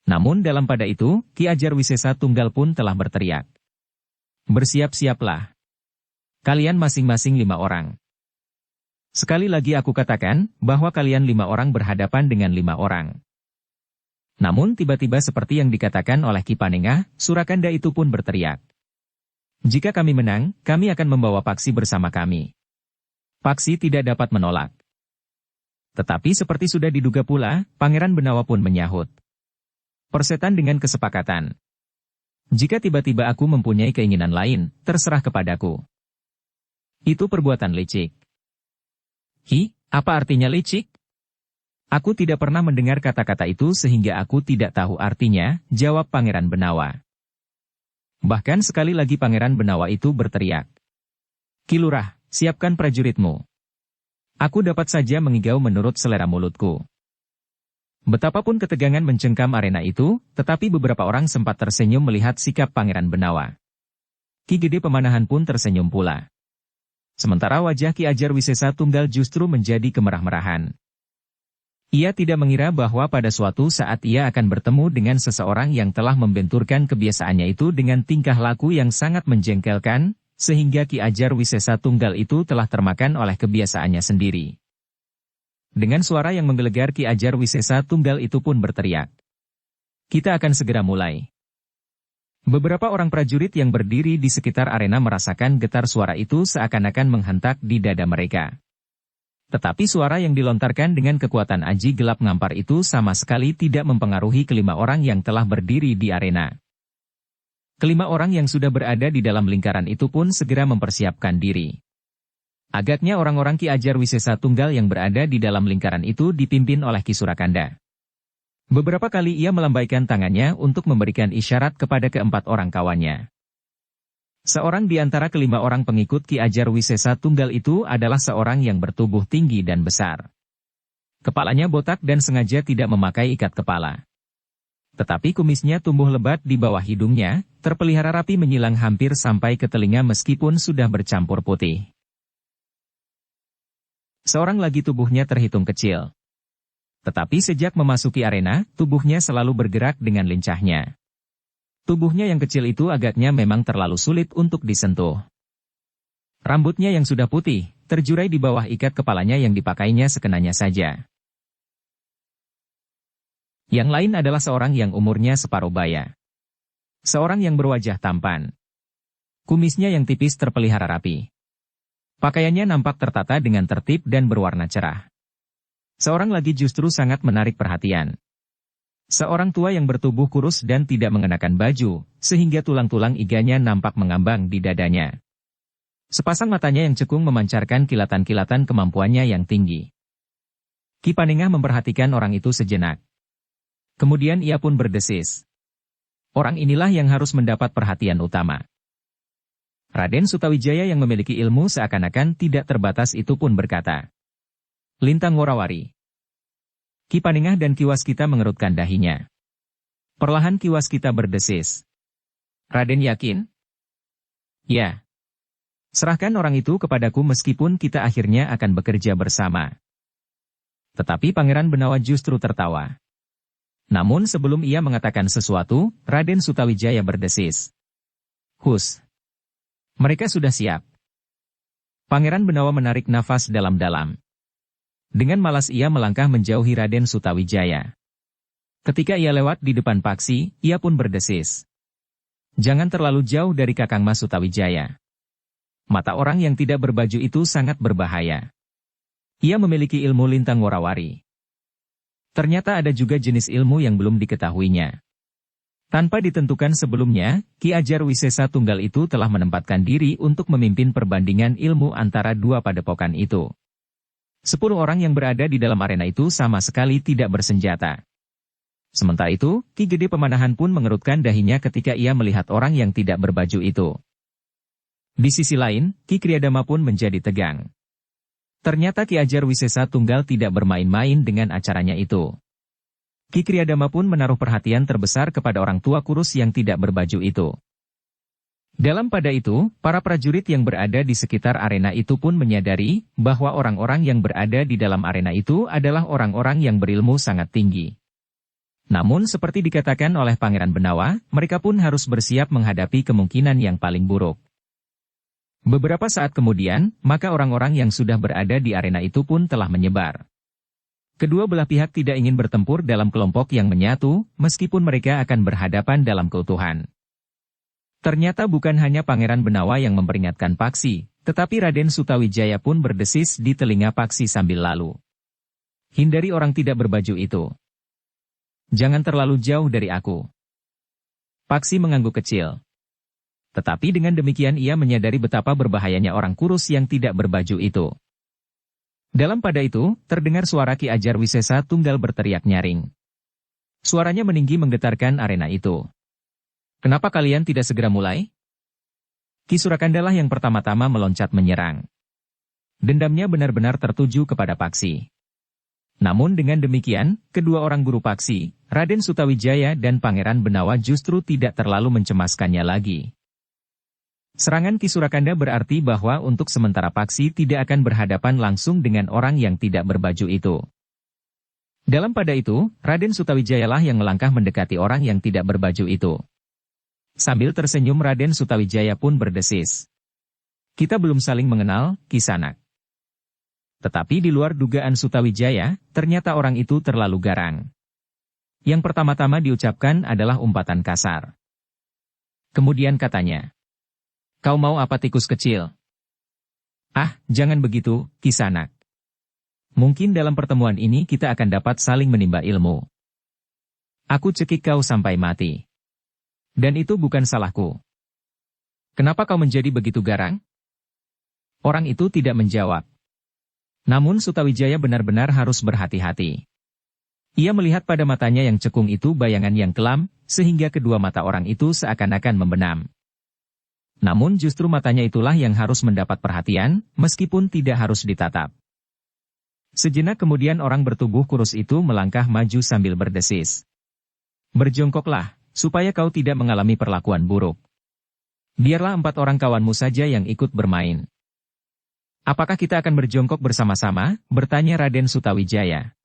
Namun dalam pada itu, Ki Ajar Wisesa Tunggal pun telah berteriak. Bersiap-siaplah. Kalian masing-masing 5 orang. Sekali lagi aku katakan, bahwa kalian 5 orang berhadapan dengan 5 orang. Namun tiba-tiba seperti yang dikatakan oleh Ki Panengah, Surakanda itu pun berteriak. Jika kami menang, kami akan membawa Paksi bersama kami. Paksi tidak dapat menolak. Tetapi seperti sudah diduga pula, Pangeran Benawa pun menyahut. Persetan dengan kesepakatan. Jika tiba-tiba aku mempunyai keinginan lain, terserah kepadaku. Itu perbuatan licik. Hi, apa artinya licik? Aku tidak pernah mendengar kata-kata itu sehingga aku tidak tahu artinya, jawab Pangeran Benawa. Bahkan sekali lagi Pangeran Benawa itu berteriak. Ki Lurah, siapkan prajuritmu. Aku dapat saja mengigau menurut selera mulutku. Betapapun ketegangan mencengkam arena itu, tetapi beberapa orang sempat tersenyum melihat sikap Pangeran Benawa. Ki Gede Pemanahan pun tersenyum pula. Sementara wajah Ki Ajar Wisesa Tunggal justru menjadi kemerah-merahan. Ia tidak mengira bahwa pada suatu saat ia akan bertemu dengan seseorang yang telah membenturkan kebiasaannya itu dengan tingkah laku yang sangat menjengkelkan, sehingga Ki Ajar Wisesa Tunggal itu telah termakan oleh kebiasaannya sendiri. Dengan suara yang menggelegar Ki Ajar Wisesa Tunggal itu pun berteriak. Kita akan segera mulai. Beberapa orang prajurit yang berdiri di sekitar arena merasakan getar suara itu seakan-akan menghentak di dada mereka. Tetapi suara yang dilontarkan dengan kekuatan aji gelap ngampar itu sama sekali tidak mempengaruhi kelima orang yang telah berdiri di arena. Kelima orang yang sudah berada di dalam lingkaran itu pun segera mempersiapkan diri. Agaknya orang-orang Ki Ajar Wisesa Tunggal yang berada di dalam lingkaran itu dipimpin oleh Ki Surakanda. Beberapa kali ia melambaikan tangannya untuk memberikan isyarat kepada keempat orang kawannya. Seorang di antara kelima orang pengikut Ki Ajar Wisesa Tunggal itu adalah seorang yang bertubuh tinggi dan besar. Kepalanya botak dan sengaja tidak memakai ikat kepala. Tetapi kumisnya tumbuh lebat di bawah hidungnya, terpelihara rapi menyilang hampir sampai ke telinga meskipun sudah bercampur putih. Seorang lagi tubuhnya terhitung kecil. Tetapi sejak memasuki arena, tubuhnya selalu bergerak dengan lincahnya. Tubuhnya yang kecil itu agaknya memang terlalu sulit untuk disentuh. Rambutnya yang sudah putih, terjurai di bawah ikat kepalanya yang dipakainya sekenanya saja. Yang lain adalah seorang yang umurnya separuh baya. Seorang yang berwajah tampan. Kumisnya yang tipis terpelihara rapi. Pakaiannya nampak tertata dengan tertib dan berwarna cerah. Seorang lagi justru sangat menarik perhatian. Seorang tua yang bertubuh kurus dan tidak mengenakan baju, sehingga tulang-tulang iganya nampak mengambang di dadanya. Sepasang matanya yang cekung memancarkan kilatan-kilatan kemampuannya yang tinggi. Ki Panengah memperhatikan orang itu sejenak. Kemudian ia pun berdesis. Orang inilah yang harus mendapat perhatian utama. Raden Sutawijaya yang memiliki ilmu seakan-akan tidak terbatas itu pun berkata. Lintang Worawari. Ki Panengah dan Ki Waskita mengerutkan dahinya. Perlahan Ki Waskita berdesis. Raden yakin? Ya. Serahkan orang itu kepadaku meskipun kita akhirnya akan bekerja bersama. Tetapi Pangeran Benawa justru tertawa. Namun sebelum ia mengatakan sesuatu, Raden Sutawijaya berdesis. Hus. Mereka sudah siap. Pangeran Benawa menarik nafas dalam-dalam. Dengan malas ia melangkah menjauhi Raden Sutawijaya. Ketika ia lewat di depan Paksi, ia pun berdesis. Jangan terlalu jauh dari Kakang Mas Sutawijaya. Mata orang yang tidak berbaju itu sangat berbahaya. Ia memiliki ilmu lintang warawari. Ternyata ada juga jenis ilmu yang belum diketahuinya. Tanpa ditentukan sebelumnya, Ki Ajar Wisesa Tunggal itu telah menempatkan diri untuk memimpin perbandingan ilmu antara dua padepokan itu. 10 orang yang berada di dalam arena itu sama sekali tidak bersenjata. Sementara itu, Ki Gede Pemanahan pun mengerutkan dahinya ketika ia melihat orang yang tidak berbaju itu. Di sisi lain, Ki Kriyadama pun menjadi tegang. Ternyata Ki Ajar Wisesa Tunggal tidak bermain-main dengan acaranya itu. Ki Kriyadama pun menaruh perhatian terbesar kepada orang tua kurus yang tidak berbaju itu. Dalam pada itu, para prajurit yang berada di sekitar arena itu pun menyadari bahwa orang-orang yang berada di dalam arena itu adalah orang-orang yang berilmu sangat tinggi. Namun seperti dikatakan oleh Pangeran Benawa, mereka pun harus bersiap menghadapi kemungkinan yang paling buruk. Beberapa saat kemudian, maka orang-orang yang sudah berada di arena itu pun telah menyebar. Kedua belah pihak tidak ingin bertempur dalam kelompok yang menyatu, meskipun mereka akan berhadapan dalam keutuhan. Ternyata bukan hanya Pangeran Benawa yang memperingatkan Paksi, tetapi Raden Sutawijaya pun berdesis di telinga Paksi sambil lalu. Hindari orang tidak berbaju itu. Jangan terlalu jauh dari aku. Paksi mengangguk kecil. Tetapi dengan demikian ia menyadari betapa berbahayanya orang kurus yang tidak berbaju itu. Dalam pada itu, terdengar suara Ki Ajar Wisesa Tunggal berteriak nyaring. Suaranya meninggi menggetarkan arena itu. Kenapa kalian tidak segera mulai? Ki Surakandalah yang pertama-tama meloncat menyerang. Dendamnya benar-benar tertuju kepada Paksi. Namun dengan demikian, kedua orang guru Paksi, Raden Sutawijaya dan Pangeran Benawa justru tidak terlalu mencemaskannya lagi. Serangan Ki Surakanda berarti bahwa untuk sementara Paksi tidak akan berhadapan langsung dengan orang yang tidak berbaju itu. Dalam pada itu, Raden Sutawijayalah yang melangkah mendekati orang yang tidak berbaju itu. Sambil tersenyum Raden Sutawijaya pun berdesis. Kita belum saling mengenal, Kisanak. Tetapi di luar dugaan Sutawijaya, ternyata orang itu terlalu garang. Yang pertama-tama diucapkan adalah umpatan kasar. Kemudian katanya, "Kau mau apa tikus kecil?" "Ah, jangan begitu, Kisanak. Mungkin dalam pertemuan ini kita akan dapat saling menimba ilmu. Aku cekik kau sampai mati. Dan itu bukan salahku. Kenapa kau menjadi begitu garang?" Orang itu tidak menjawab. Namun Sutawijaya benar-benar harus berhati-hati. Ia melihat pada matanya yang cekung itu bayangan yang kelam, sehingga kedua mata orang itu seakan-akan membenam. Namun justru matanya itulah yang harus mendapat perhatian, meskipun tidak harus ditatap. Sejenak kemudian orang bertubuh kurus itu melangkah maju sambil berdesis. "Berjongkoklah, supaya kau tidak mengalami perlakuan buruk. Biarlah 4 orang kawanmu saja yang ikut bermain." "Apakah kita akan berjongkok bersama-sama?" bertanya Raden Sutawijaya.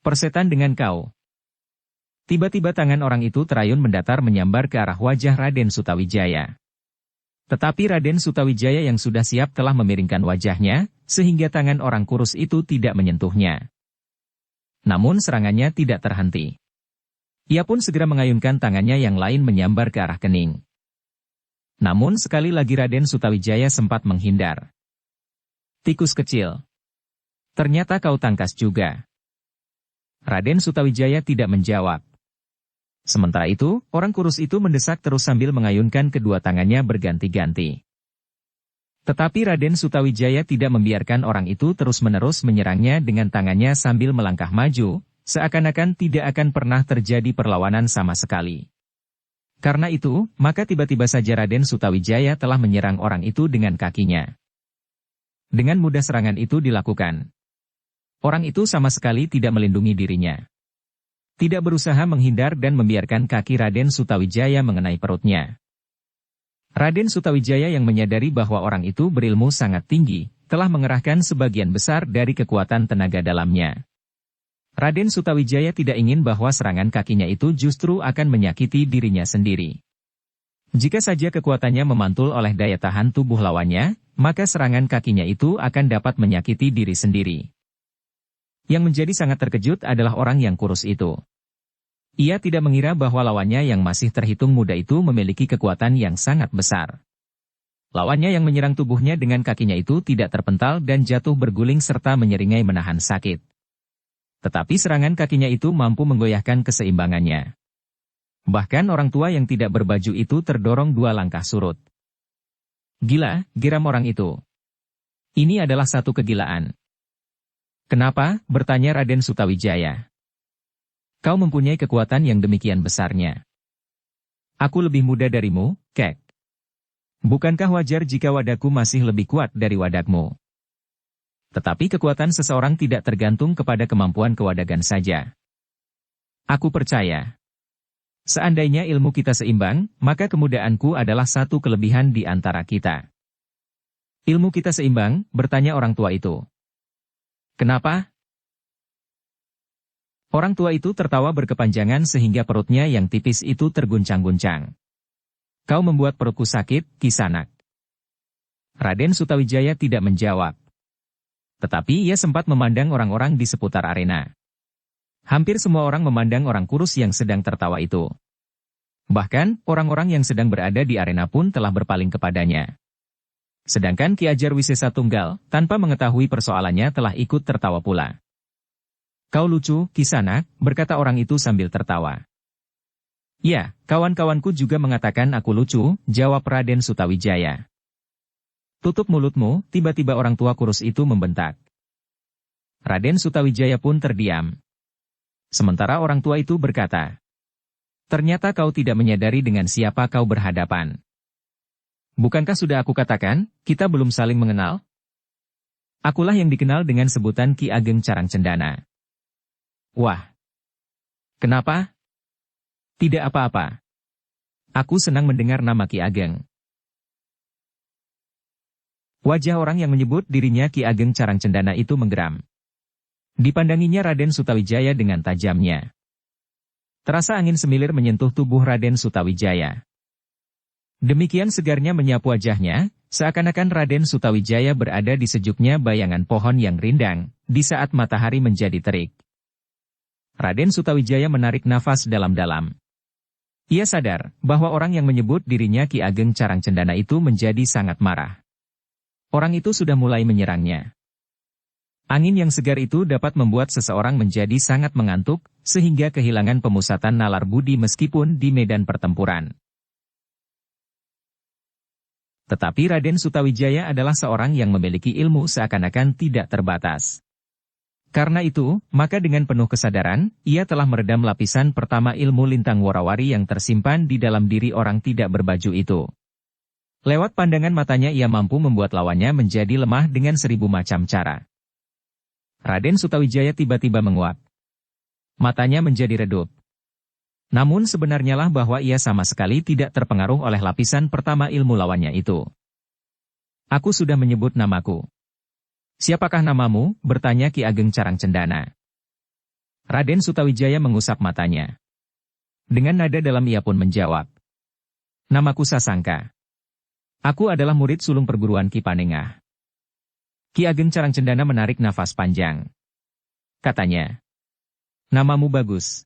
"Persetan dengan kau." Tiba-tiba tangan orang itu terayun mendatar menyambar ke arah wajah Raden Sutawijaya. Tetapi Raden Sutawijaya yang sudah siap telah memiringkan wajahnya, sehingga tangan orang kurus itu tidak menyentuhnya. Namun serangannya tidak terhenti. Ia pun segera mengayunkan tangannya yang lain menyambar ke arah kening. Namun sekali lagi Raden Sutawijaya sempat menghindar. "Tikus kecil. Ternyata kau tangkas juga." Raden Sutawijaya tidak menjawab. Sementara itu, orang kurus itu mendesak terus sambil mengayunkan kedua tangannya berganti-ganti. Tetapi Raden Sutawijaya tidak membiarkan orang itu terus-menerus menyerangnya dengan tangannya sambil melangkah maju, seakan-akan tidak akan pernah terjadi perlawanan sama sekali. Karena itu, maka tiba-tiba saja Raden Sutawijaya telah menyerang orang itu dengan kakinya. Dengan mudah serangan itu dilakukan. Orang itu sama sekali tidak melindungi dirinya. Tidak berusaha menghindar dan membiarkan kaki Raden Sutawijaya mengenai perutnya. Raden Sutawijaya yang menyadari bahwa orang itu berilmu sangat tinggi, telah mengerahkan sebagian besar dari kekuatan tenaga dalamnya. Raden Sutawijaya tidak ingin bahwa serangan kakinya itu justru akan menyakiti dirinya sendiri. Jika saja kekuatannya memantul oleh daya tahan tubuh lawannya, maka serangan kakinya itu akan dapat menyakiti diri sendiri. Yang menjadi sangat terkejut adalah orang yang kurus itu. Ia tidak mengira bahwa lawannya yang masih terhitung muda itu memiliki kekuatan yang sangat besar. Lawannya yang menyerang tubuhnya dengan kakinya itu tidak terpental dan jatuh berguling serta menyeringai menahan sakit. Tetapi serangan kakinya itu mampu menggoyahkan keseimbangannya. Bahkan orang tua yang tidak berbaju itu terdorong 2 langkah surut. Gila, geram orang itu. Ini adalah satu kegilaan. Kenapa? Bertanya Raden Sutawijaya. Kau mempunyai kekuatan yang demikian besarnya. Aku lebih muda darimu, Kek. Bukankah wajar jika wadahku masih lebih kuat dari wadahmu? Tetapi kekuatan seseorang tidak tergantung kepada kemampuan kewadagan saja. Aku percaya. Seandainya ilmu kita seimbang, maka kemudaanku adalah satu kelebihan di antara kita. Ilmu kita seimbang, bertanya orang tua itu. Kenapa? Orang tua itu tertawa berkepanjangan sehingga perutnya yang tipis itu terguncang-guncang. Kau membuat perutku sakit, Kisanak. Raden Sutawijaya tidak menjawab. Tetapi ia sempat memandang orang-orang di seputar arena. Hampir semua orang memandang orang kurus yang sedang tertawa itu. Bahkan, orang-orang yang sedang berada di arena pun telah berpaling kepadanya. Sedangkan Ki Ajar Wisesa Tunggal, tanpa mengetahui persoalannya telah ikut tertawa pula. Kau lucu, Kisanak, berkata orang itu sambil tertawa. Ya, kawan-kawanku juga mengatakan aku lucu, jawab Raden Sutawijaya. Tutup mulutmu, tiba-tiba orang tua kurus itu membentak. Raden Sutawijaya pun terdiam. Sementara orang tua itu berkata, ternyata kau tidak menyadari dengan siapa kau berhadapan. Bukankah sudah aku katakan, kita belum saling mengenal? Akulah yang dikenal dengan sebutan Ki Ageng Carang Cendana. Wah. Kenapa? Tidak apa-apa. Aku senang mendengar nama Ki Ageng. Wajah orang yang menyebut dirinya Ki Ageng Carang Cendana itu menggeram. Dipandanginya Raden Sutawijaya dengan tajamnya. Terasa angin semilir menyentuh tubuh Raden Sutawijaya. Demikian segarnya menyapu wajahnya, seakan-akan Raden Sutawijaya berada di sejuknya bayangan pohon yang rindang, di saat matahari menjadi terik. Raden Sutawijaya menarik nafas dalam-dalam. Ia sadar bahwa orang yang menyebut dirinya Ki Ageng Carang Cendana itu menjadi sangat marah. Orang itu sudah mulai menyerangnya. Angin yang segar itu dapat membuat seseorang menjadi sangat mengantuk, sehingga kehilangan pemusatan nalar budi meskipun di medan pertempuran. Tetapi Raden Sutawijaya adalah seorang yang memiliki ilmu seakan-akan tidak terbatas. Karena itu, maka dengan penuh kesadaran, ia telah meredam lapisan pertama ilmu lintang warawari yang tersimpan di dalam diri orang tidak berbaju itu. Lewat pandangan matanya ia mampu membuat lawannya menjadi lemah dengan 1000 macam cara. Raden Sutawijaya tiba-tiba menguap. Matanya menjadi redup. Namun sebenarnya lah bahwa ia sama sekali tidak terpengaruh oleh lapisan pertama ilmu lawannya itu. Aku sudah menyebut namaku. Siapakah namamu? Bertanya Ki Ageng Carang Cendana. Raden Sutawijaya mengusap matanya. Dengan nada dalam ia pun menjawab. Namaku Sasangka. Aku adalah murid sulung perguruan Ki Panengah. Ki Ageng Carang Cendana menarik nafas panjang. Katanya. Namamu bagus.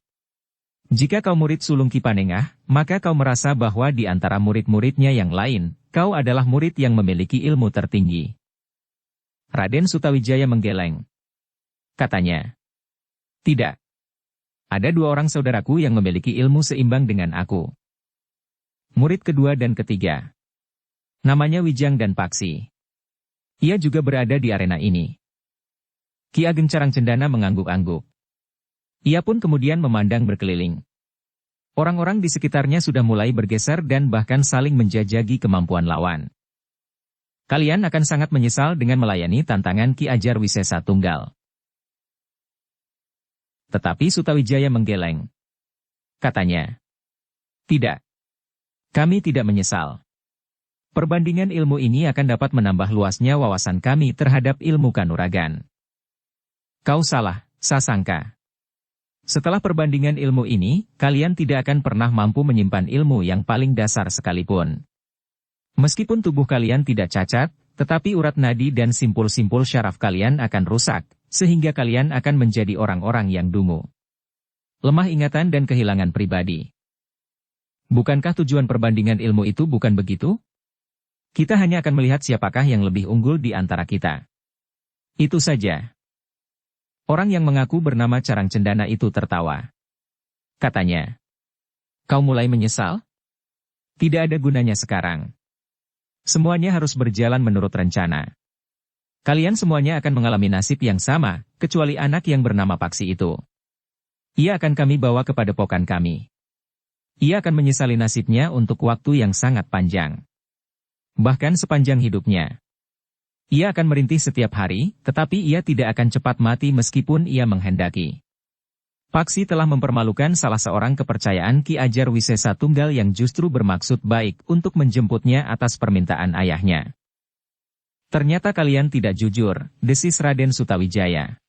Jika kau murid sulung Ki Panengah, maka kau merasa bahwa di antara murid-muridnya yang lain, kau adalah murid yang memiliki ilmu tertinggi. Raden Sutawijaya menggeleng. Katanya. Tidak. Ada 2 orang saudaraku yang memiliki ilmu seimbang dengan aku. Murid kedua dan ketiga. Namanya Wijang dan Paksi. Ia juga berada di arena ini. Ki Ageng Carang Cendana mengangguk-angguk. Ia pun kemudian memandang berkeliling. Orang-orang di sekitarnya sudah mulai bergeser dan bahkan saling menjajagi kemampuan lawan. Kalian akan sangat menyesal dengan melayani tantangan Ki Ajar Wisesa Tunggal. Tetapi Sutawijaya menggeleng. Katanya. Tidak. Kami tidak menyesal. Perbandingan ilmu ini akan dapat menambah luasnya wawasan kami terhadap ilmu kanuragan. Kau salah, Sasangka. Setelah perbandingan ilmu ini, kalian tidak akan pernah mampu menyimpan ilmu yang paling dasar sekalipun. Meskipun tubuh kalian tidak cacat, Tetapi urat nadi dan simpul-simpul syaraf kalian akan rusak, sehingga kalian akan menjadi orang-orang yang dungu. Lemah ingatan dan kehilangan pribadi. Bukankah tujuan perbandingan ilmu itu bukan begitu? Kita hanya akan melihat siapakah yang lebih unggul di antara kita. Itu saja. Orang yang mengaku bernama Carang Cendana itu tertawa. Katanya, "Kau mulai menyesal? Tidak ada gunanya sekarang. Semuanya harus berjalan menurut rencana. Kalian semuanya akan mengalami nasib yang sama, kecuali anak yang bernama Paksi itu. Ia akan kami bawa ke padepokan kami. Ia akan menyesali nasibnya untuk waktu yang sangat panjang. Bahkan sepanjang hidupnya. Ia akan merintih setiap hari, tetapi ia tidak akan cepat mati meskipun ia menghendaki." Paksi telah mempermalukan salah seorang kepercayaan Ki Ajar Wisesa Tunggal yang justru bermaksud baik untuk menjemputnya atas permintaan ayahnya. "Ternyata kalian tidak jujur," desis Raden Sutawijaya.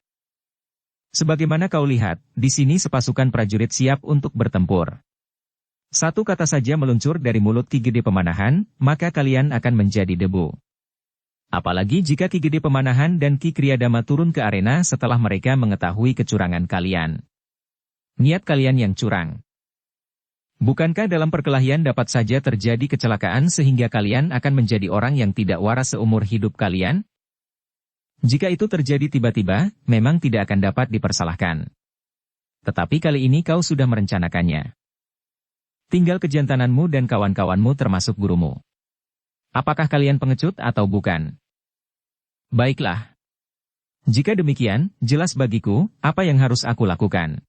"Sebagaimana kau lihat, di sini sepasukan prajurit siap untuk bertempur. Satu kata saja meluncur dari mulut Ki Gede Pemanahan, maka kalian akan menjadi debu. Apalagi jika Ki Gede Pemanahan dan Ki Kriyadama turun ke arena setelah mereka mengetahui kecurangan kalian. Niat kalian yang curang. Bukankah dalam perkelahian dapat saja terjadi kecelakaan sehingga kalian akan menjadi orang yang tidak waras seumur hidup kalian? Jika itu terjadi tiba-tiba, memang tidak akan dapat dipersalahkan. Tetapi kali ini kau sudah merencanakannya. Tinggal kejantananmu dan kawan-kawanmu termasuk gurumu. Apakah kalian pengecut atau bukan? Baiklah. Jika demikian, jelas bagiku, apa yang harus aku lakukan."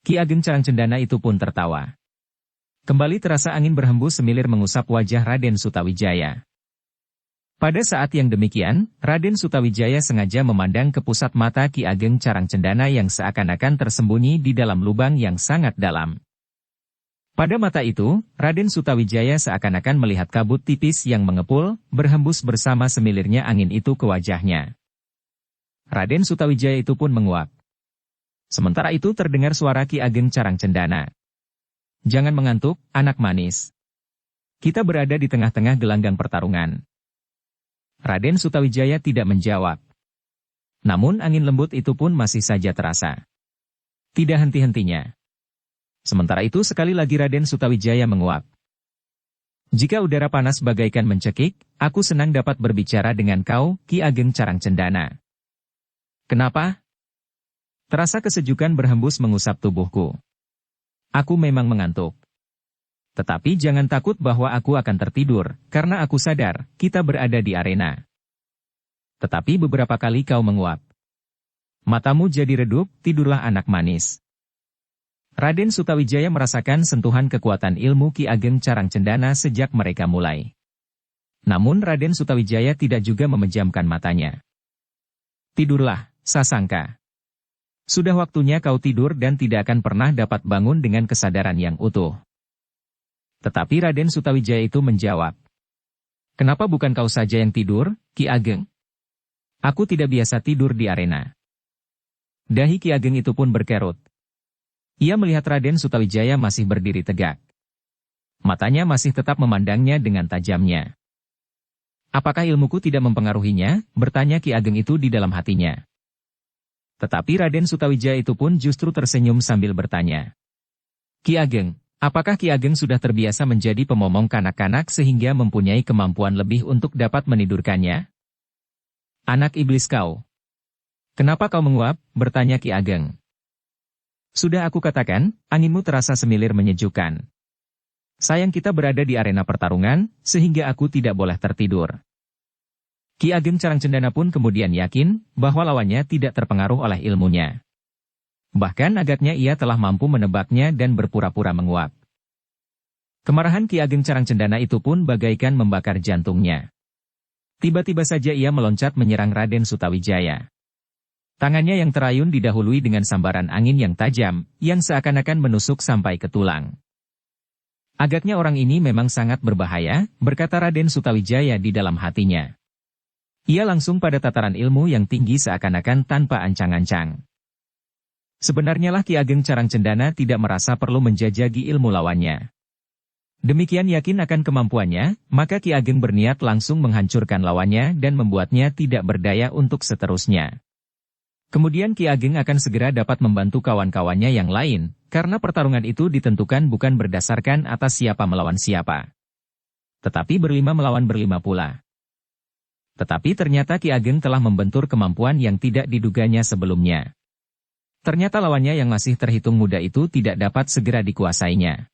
Ki Ageng Carang Cendana itu pun tertawa. Kembali terasa angin berhembus semilir mengusap wajah Raden Sutawijaya. Pada saat yang demikian, Raden Sutawijaya sengaja memandang ke pusat mata Ki Ageng Carang Cendana yang seakan-akan tersembunyi di dalam lubang yang sangat dalam. Pada mata itu, Raden Sutawijaya seakan-akan melihat kabut tipis yang mengepul, berhembus bersama semilirnya angin itu ke wajahnya. Raden Sutawijaya itu pun menguap. Sementara itu terdengar suara Ki Ageng Carang Cendana. "Jangan mengantuk, anak manis. Kita berada di tengah-tengah gelanggang pertarungan." Raden Sutawijaya tidak menjawab. Namun angin lembut itu pun masih saja terasa. Tidak henti-hentinya. Sementara itu sekali lagi Raden Sutawijaya menguap. "Jika udara panas bagaikan mencekik, aku senang dapat berbicara dengan kau, Ki Ageng Carang Cendana." "Kenapa?" "Terasa kesejukan berhembus mengusap tubuhku. Aku memang mengantuk. Tetapi jangan takut bahwa aku akan tertidur, karena aku sadar, kita berada di arena." Tetapi beberapa kali kau menguap. Matamu jadi redup, tidurlah anak manis. Raden Sutawijaya merasakan sentuhan kekuatan ilmu Ki Ageng Carang Cendana sejak mereka mulai. Namun Raden Sutawijaya tidak juga memejamkan matanya. "Tidurlah, Sasangka. Sudah waktunya kau tidur dan tidak akan pernah dapat bangun dengan kesadaran yang utuh." Tetapi Raden Sutawijaya itu menjawab. "Kenapa bukan kau saja yang tidur, Ki Ageng? Aku tidak biasa tidur di arena." Dahi Ki Ageng itu pun berkerut. Ia melihat Raden Sutawijaya masih berdiri tegak. Matanya masih tetap memandangnya dengan tajamnya. "Apakah ilmuku tidak mempengaruhinya?" bertanya Ki Ageng itu di dalam hatinya. Tetapi Raden Sutawijaya itu pun justru tersenyum sambil bertanya. "Ki Ageng, apakah Ki Ageng sudah terbiasa menjadi pemomong kanak-kanak sehingga mempunyai kemampuan lebih untuk dapat menidurkannya?" "Anak iblis kau. Kenapa kau menguap?" bertanya Ki Ageng. "Sudah aku katakan, anginmu terasa semilir menyejukkan. Sayang kita berada di arena pertarungan, sehingga aku tidak boleh tertidur." Ki Ageng Carang Cendana pun kemudian yakin bahwa lawannya tidak terpengaruh oleh ilmunya. Bahkan agaknya ia telah mampu menebaknya dan berpura-pura menguap. Kemarahan Ki Ageng Carang Cendana itu pun bagaikan membakar jantungnya. Tiba-tiba saja ia meloncat menyerang Raden Sutawijaya. Tangannya yang terayun didahului dengan sambaran angin yang tajam, yang seakan-akan menusuk sampai ke tulang. "Agaknya orang ini memang sangat berbahaya," berkata Raden Sutawijaya di dalam hatinya. Ia langsung pada tataran ilmu yang tinggi seakan-akan tanpa ancang-ancang. Sebenarnya lah Ki Ageng Carang Cendana tidak merasa perlu menjajagi ilmu lawannya. Demikian yakin akan kemampuannya, maka Ki Ageng berniat langsung menghancurkan lawannya dan membuatnya tidak berdaya untuk seterusnya. Kemudian Ki Ageng akan segera dapat membantu kawan-kawannya yang lain, karena pertarungan itu ditentukan bukan berdasarkan atas siapa melawan siapa, tetapi berlima melawan berlima pula. Tetapi ternyata Ki Ageng telah membentur kemampuan yang tidak diduganya sebelumnya. Ternyata lawannya yang masih terhitung muda itu tidak dapat segera dikuasainya.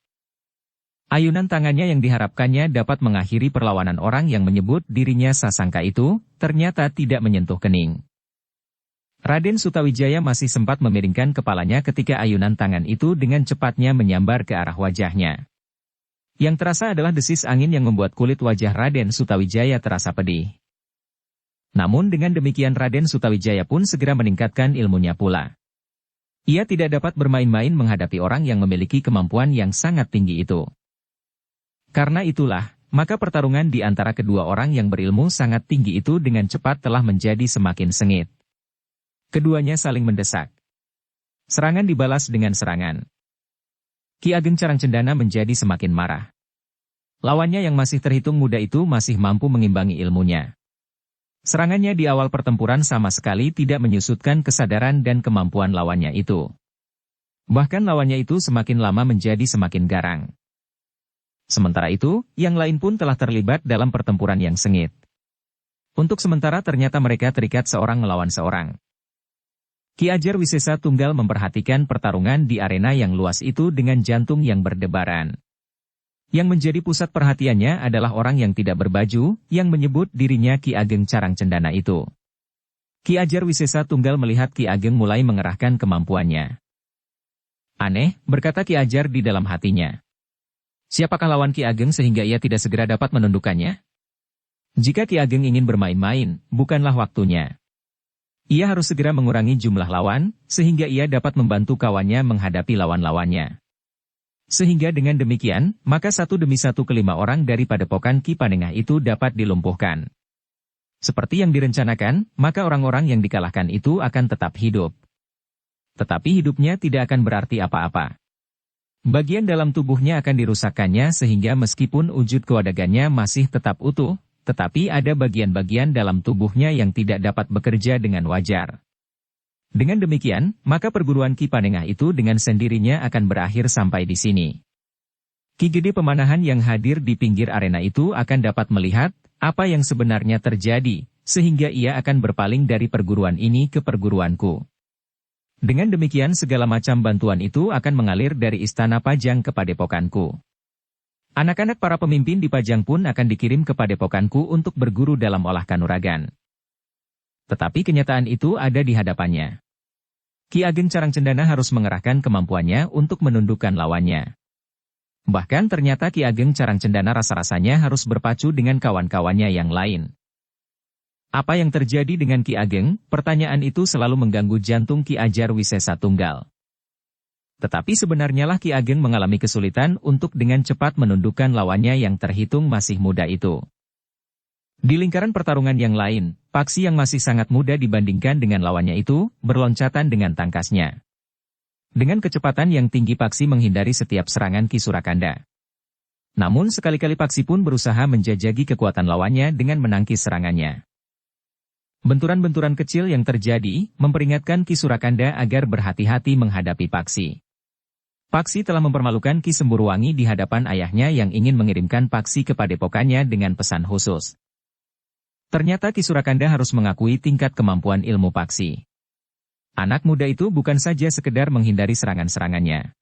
Ayunan tangannya yang diharapkannya dapat mengakhiri perlawanan orang yang menyebut dirinya Sasangka itu, ternyata tidak menyentuh kening. Raden Sutawijaya masih sempat memiringkan kepalanya ketika ayunan tangan itu dengan cepatnya menyambar ke arah wajahnya. Yang terasa adalah desis angin yang membuat kulit wajah Raden Sutawijaya terasa pedih. Namun dengan demikian Raden Sutawijaya pun segera meningkatkan ilmunya pula. Ia tidak dapat bermain-main menghadapi orang yang memiliki kemampuan yang sangat tinggi itu. Karena itulah, maka pertarungan di antara kedua orang yang berilmu sangat tinggi itu dengan cepat telah menjadi semakin sengit. Keduanya saling mendesak. Serangan dibalas dengan serangan. Ki Ageng Carangcendana menjadi semakin marah. Lawannya yang masih terhitung muda itu masih mampu mengimbangi ilmunya. Serangannya di awal pertempuran sama sekali tidak menyusutkan kesadaran dan kemampuan lawannya itu. Bahkan lawannya itu semakin lama menjadi semakin garang. Sementara itu, yang lain pun telah terlibat dalam pertempuran yang sengit. Untuk sementara ternyata mereka terikat seorang melawan seorang. Ki Ajar Wisesa Tunggal memperhatikan pertarungan di arena yang luas itu dengan jantung yang berdebaran. Yang menjadi pusat perhatiannya adalah orang yang tidak berbaju, yang menyebut dirinya Ki Ageng Carangcendana itu. Ki Ajar Wisesa Tunggal melihat Ki Ageng mulai mengerahkan kemampuannya. Aneh, berkata Ki Ajar di dalam hatinya. Siapakah lawan Ki Ageng sehingga ia tidak segera dapat menundukkannya? Jika Ki Ageng ingin bermain-main, bukanlah waktunya. Ia harus segera mengurangi jumlah lawan, sehingga ia dapat membantu kawannya menghadapi lawan-lawannya. Sehingga dengan demikian, maka satu demi satu kelima orang dari padepokan Ki Panengah itu dapat dilumpuhkan. Seperti yang direncanakan, maka orang-orang yang dikalahkan itu akan tetap hidup. Tetapi hidupnya tidak akan berarti apa-apa. Bagian dalam tubuhnya akan dirusakkannya sehingga meskipun wujud kewadagannya masih tetap utuh, tetapi ada bagian-bagian dalam tubuhnya yang tidak dapat bekerja dengan wajar. Dengan demikian, maka perguruan Ki Panengah itu dengan sendirinya akan berakhir sampai di sini. Ki Gede Pemanahan yang hadir di pinggir arena itu akan dapat melihat apa yang sebenarnya terjadi, sehingga ia akan berpaling dari perguruan ini ke perguruanku. Dengan demikian segala macam bantuan itu akan mengalir dari Istana Pajang ke padepokanku. Anak-anak para pemimpin di Pajang pun akan dikirim ke padepokanku untuk berguru dalam olah kanuragan. Tetapi kenyataan itu ada di hadapannya. Ki Ageng Carangcendana harus mengerahkan kemampuannya untuk menundukkan lawannya. Bahkan ternyata Ki Ageng Carangcendana rasa-rasanya harus berpacu dengan kawan-kawannya yang lain. Apa yang terjadi dengan Ki Ageng? Pertanyaan itu selalu mengganggu jantung Ki Ajar Wisesa Tunggal. Tetapi sebenarnya lah Ki Ageng mengalami kesulitan untuk dengan cepat menundukkan lawannya yang terhitung masih muda itu. Di lingkaran pertarungan yang lain, Paksi yang masih sangat muda dibandingkan dengan lawannya itu, berloncatan dengan tangkasnya. Dengan kecepatan yang tinggi Paksi menghindari setiap serangan Ki Surakanda. Namun sekali-kali Paksi pun berusaha menjajaki kekuatan lawannya dengan menangkis serangannya. Benturan-benturan kecil yang terjadi, memperingatkan Ki Surakanda agar berhati-hati menghadapi Paksi. Paksi telah mempermalukan Ki Semburuwangi di hadapan ayahnya yang ingin mengirimkan Paksi ke padepokannya dengan pesan khusus. Ternyata Ki Surakanda harus mengakui tingkat kemampuan ilmu Paksi. Anak muda itu bukan saja sekedar menghindari serangan-serangannya.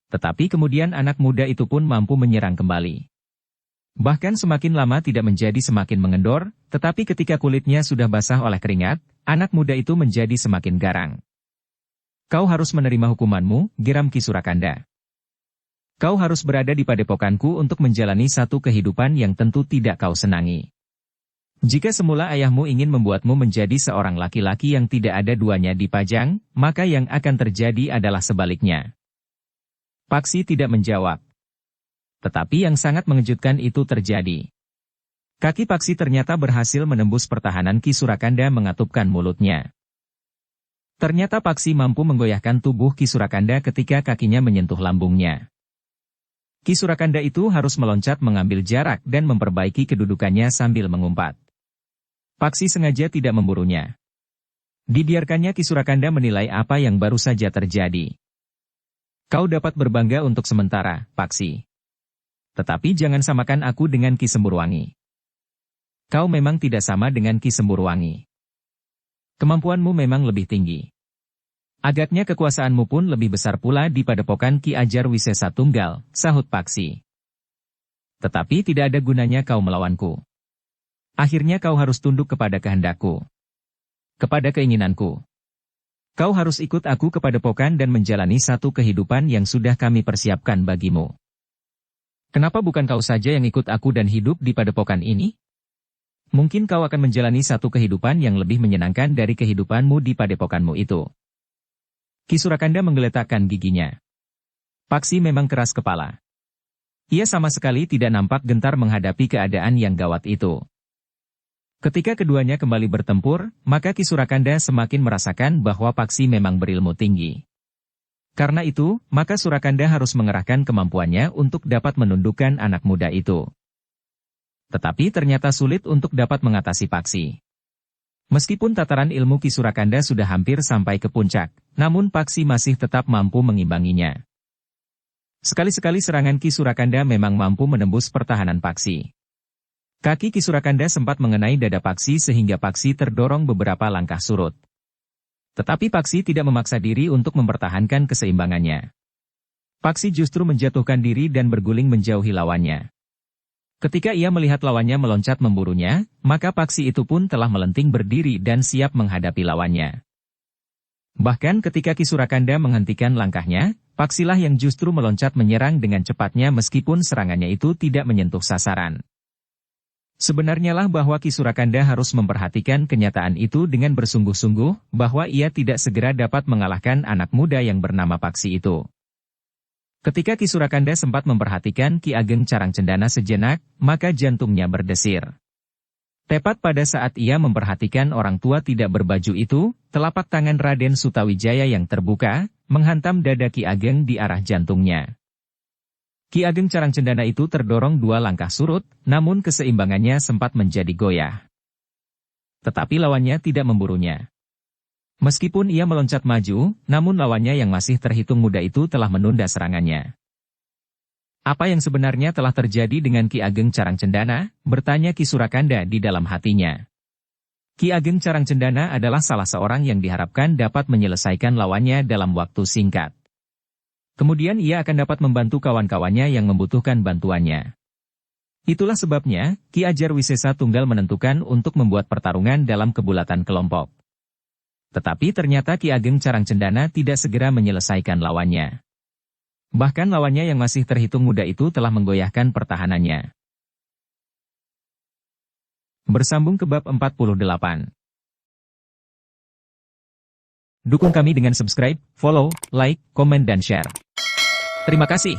Tetapi kemudian anak muda itu pun mampu menyerang kembali. Bahkan semakin lama tidak menjadi semakin mengendor, tetapi ketika kulitnya sudah basah oleh keringat, anak muda itu menjadi semakin garang. Kau harus menerima hukumanmu, geram Ki Surakanda. Kau harus berada di padepokanku untuk menjalani satu kehidupan yang tentu tidak kau senangi. Jika semula ayahmu ingin membuatmu menjadi seorang laki-laki yang tidak ada duanya di Pajang, maka yang akan terjadi adalah sebaliknya. Paksi tidak menjawab. Tetapi yang sangat mengejutkan itu terjadi. Kaki Paksi ternyata berhasil menembus pertahanan Ki Surakanda mengatupkan mulutnya. Ternyata Paksi mampu menggoyahkan tubuh Ki Surakanda ketika kakinya menyentuh lambungnya. Ki Surakanda itu harus meloncat mengambil jarak dan memperbaiki kedudukannya sambil mengumpat. Paksi sengaja tidak memburunya. Dibiarkannya Ki Surakanda menilai apa yang baru saja terjadi. Kau dapat berbangga untuk sementara, Paksi. Tetapi jangan samakan aku dengan Ki Semburwangi. Kau memang tidak sama dengan Ki Semburwangi. Kemampuanmu memang lebih tinggi. Agaknya kekuasaanmu pun lebih besar pula di padepokan Ki Ajar Wisesa Tunggal, sahut Paksi. Tetapi tidak ada gunanya kau melawanku. Akhirnya kau harus tunduk kepada kehendakku. Kepada keinginanku. Kau harus ikut aku ke padepokan dan menjalani satu kehidupan yang sudah kami persiapkan bagimu. Kenapa bukan kau saja yang ikut aku dan hidup di padepokan ini? Mungkin kau akan menjalani satu kehidupan yang lebih menyenangkan dari kehidupanmu di padepokanmu itu. Ki Surakanda menggeletakkan giginya. Paksi memang keras kepala. Ia sama sekali tidak nampak gentar menghadapi keadaan yang gawat itu. Ketika keduanya kembali bertempur, maka Ki Surakanda semakin merasakan bahwa Paksi memang berilmu tinggi. Karena itu, maka Surakanda harus mengerahkan kemampuannya untuk dapat menundukkan anak muda itu. Tetapi ternyata sulit untuk dapat mengatasi Paksi. Meskipun tataran ilmu Ki Surakanda sudah hampir sampai ke puncak, namun Paksi masih tetap mampu mengimbanginya. Sekali-sekali serangan Ki Surakanda memang mampu menembus pertahanan Paksi. Kaki Ki Surakanda sempat mengenai dada Paksi sehingga Paksi terdorong beberapa langkah surut. Tetapi Paksi tidak memaksa diri untuk mempertahankan keseimbangannya. Paksi justru menjatuhkan diri dan berguling menjauhi lawannya. Ketika ia melihat lawannya meloncat memburunya, maka Paksi itu pun telah melenting berdiri dan siap menghadapi lawannya. Bahkan ketika Ki Surakanda menghentikan langkahnya, Paksilah yang justru meloncat menyerang dengan cepatnya meskipun serangannya itu tidak menyentuh sasaran. Sebenarnya lah bahwa Ki Surakanda harus memperhatikan kenyataan itu dengan bersungguh-sungguh, bahwa ia tidak segera dapat mengalahkan anak muda yang bernama Paksi itu. Ketika Ki Surakanda sempat memperhatikan Ki Ageng Carangcendana sejenak, maka jantungnya berdesir. Tepat pada saat ia memperhatikan orang tua tidak berbaju itu, telapak tangan Raden Sutawijaya yang terbuka, menghantam dada Ki Ageng di arah jantungnya. Ki Ageng Carangcendana itu terdorong 2 langkah surut, namun keseimbangannya sempat menjadi goyah. Tetapi lawannya tidak memburunya. Meskipun ia meloncat maju, namun lawannya yang masih terhitung muda itu telah menunda serangannya. Apa yang sebenarnya telah terjadi dengan Ki Ageng Carangcendana? Bertanya Ki Surakanda di dalam hatinya. Ki Ageng Carangcendana adalah salah seorang yang diharapkan dapat menyelesaikan lawannya dalam waktu singkat. Kemudian ia akan dapat membantu kawan-kawannya yang membutuhkan bantuannya. Itulah sebabnya, Ki Ajar Wisesa Tunggal menentukan untuk membuat pertarungan dalam kebulatan kelompok. Tetapi ternyata Ki Ageng Carangcendana tidak segera menyelesaikan lawannya. Bahkan lawannya yang masih terhitung muda itu telah menggoyahkan pertahanannya. Bersambung ke bab 48. Dukung kami dengan subscribe, follow, like, komen dan share. Terima kasih.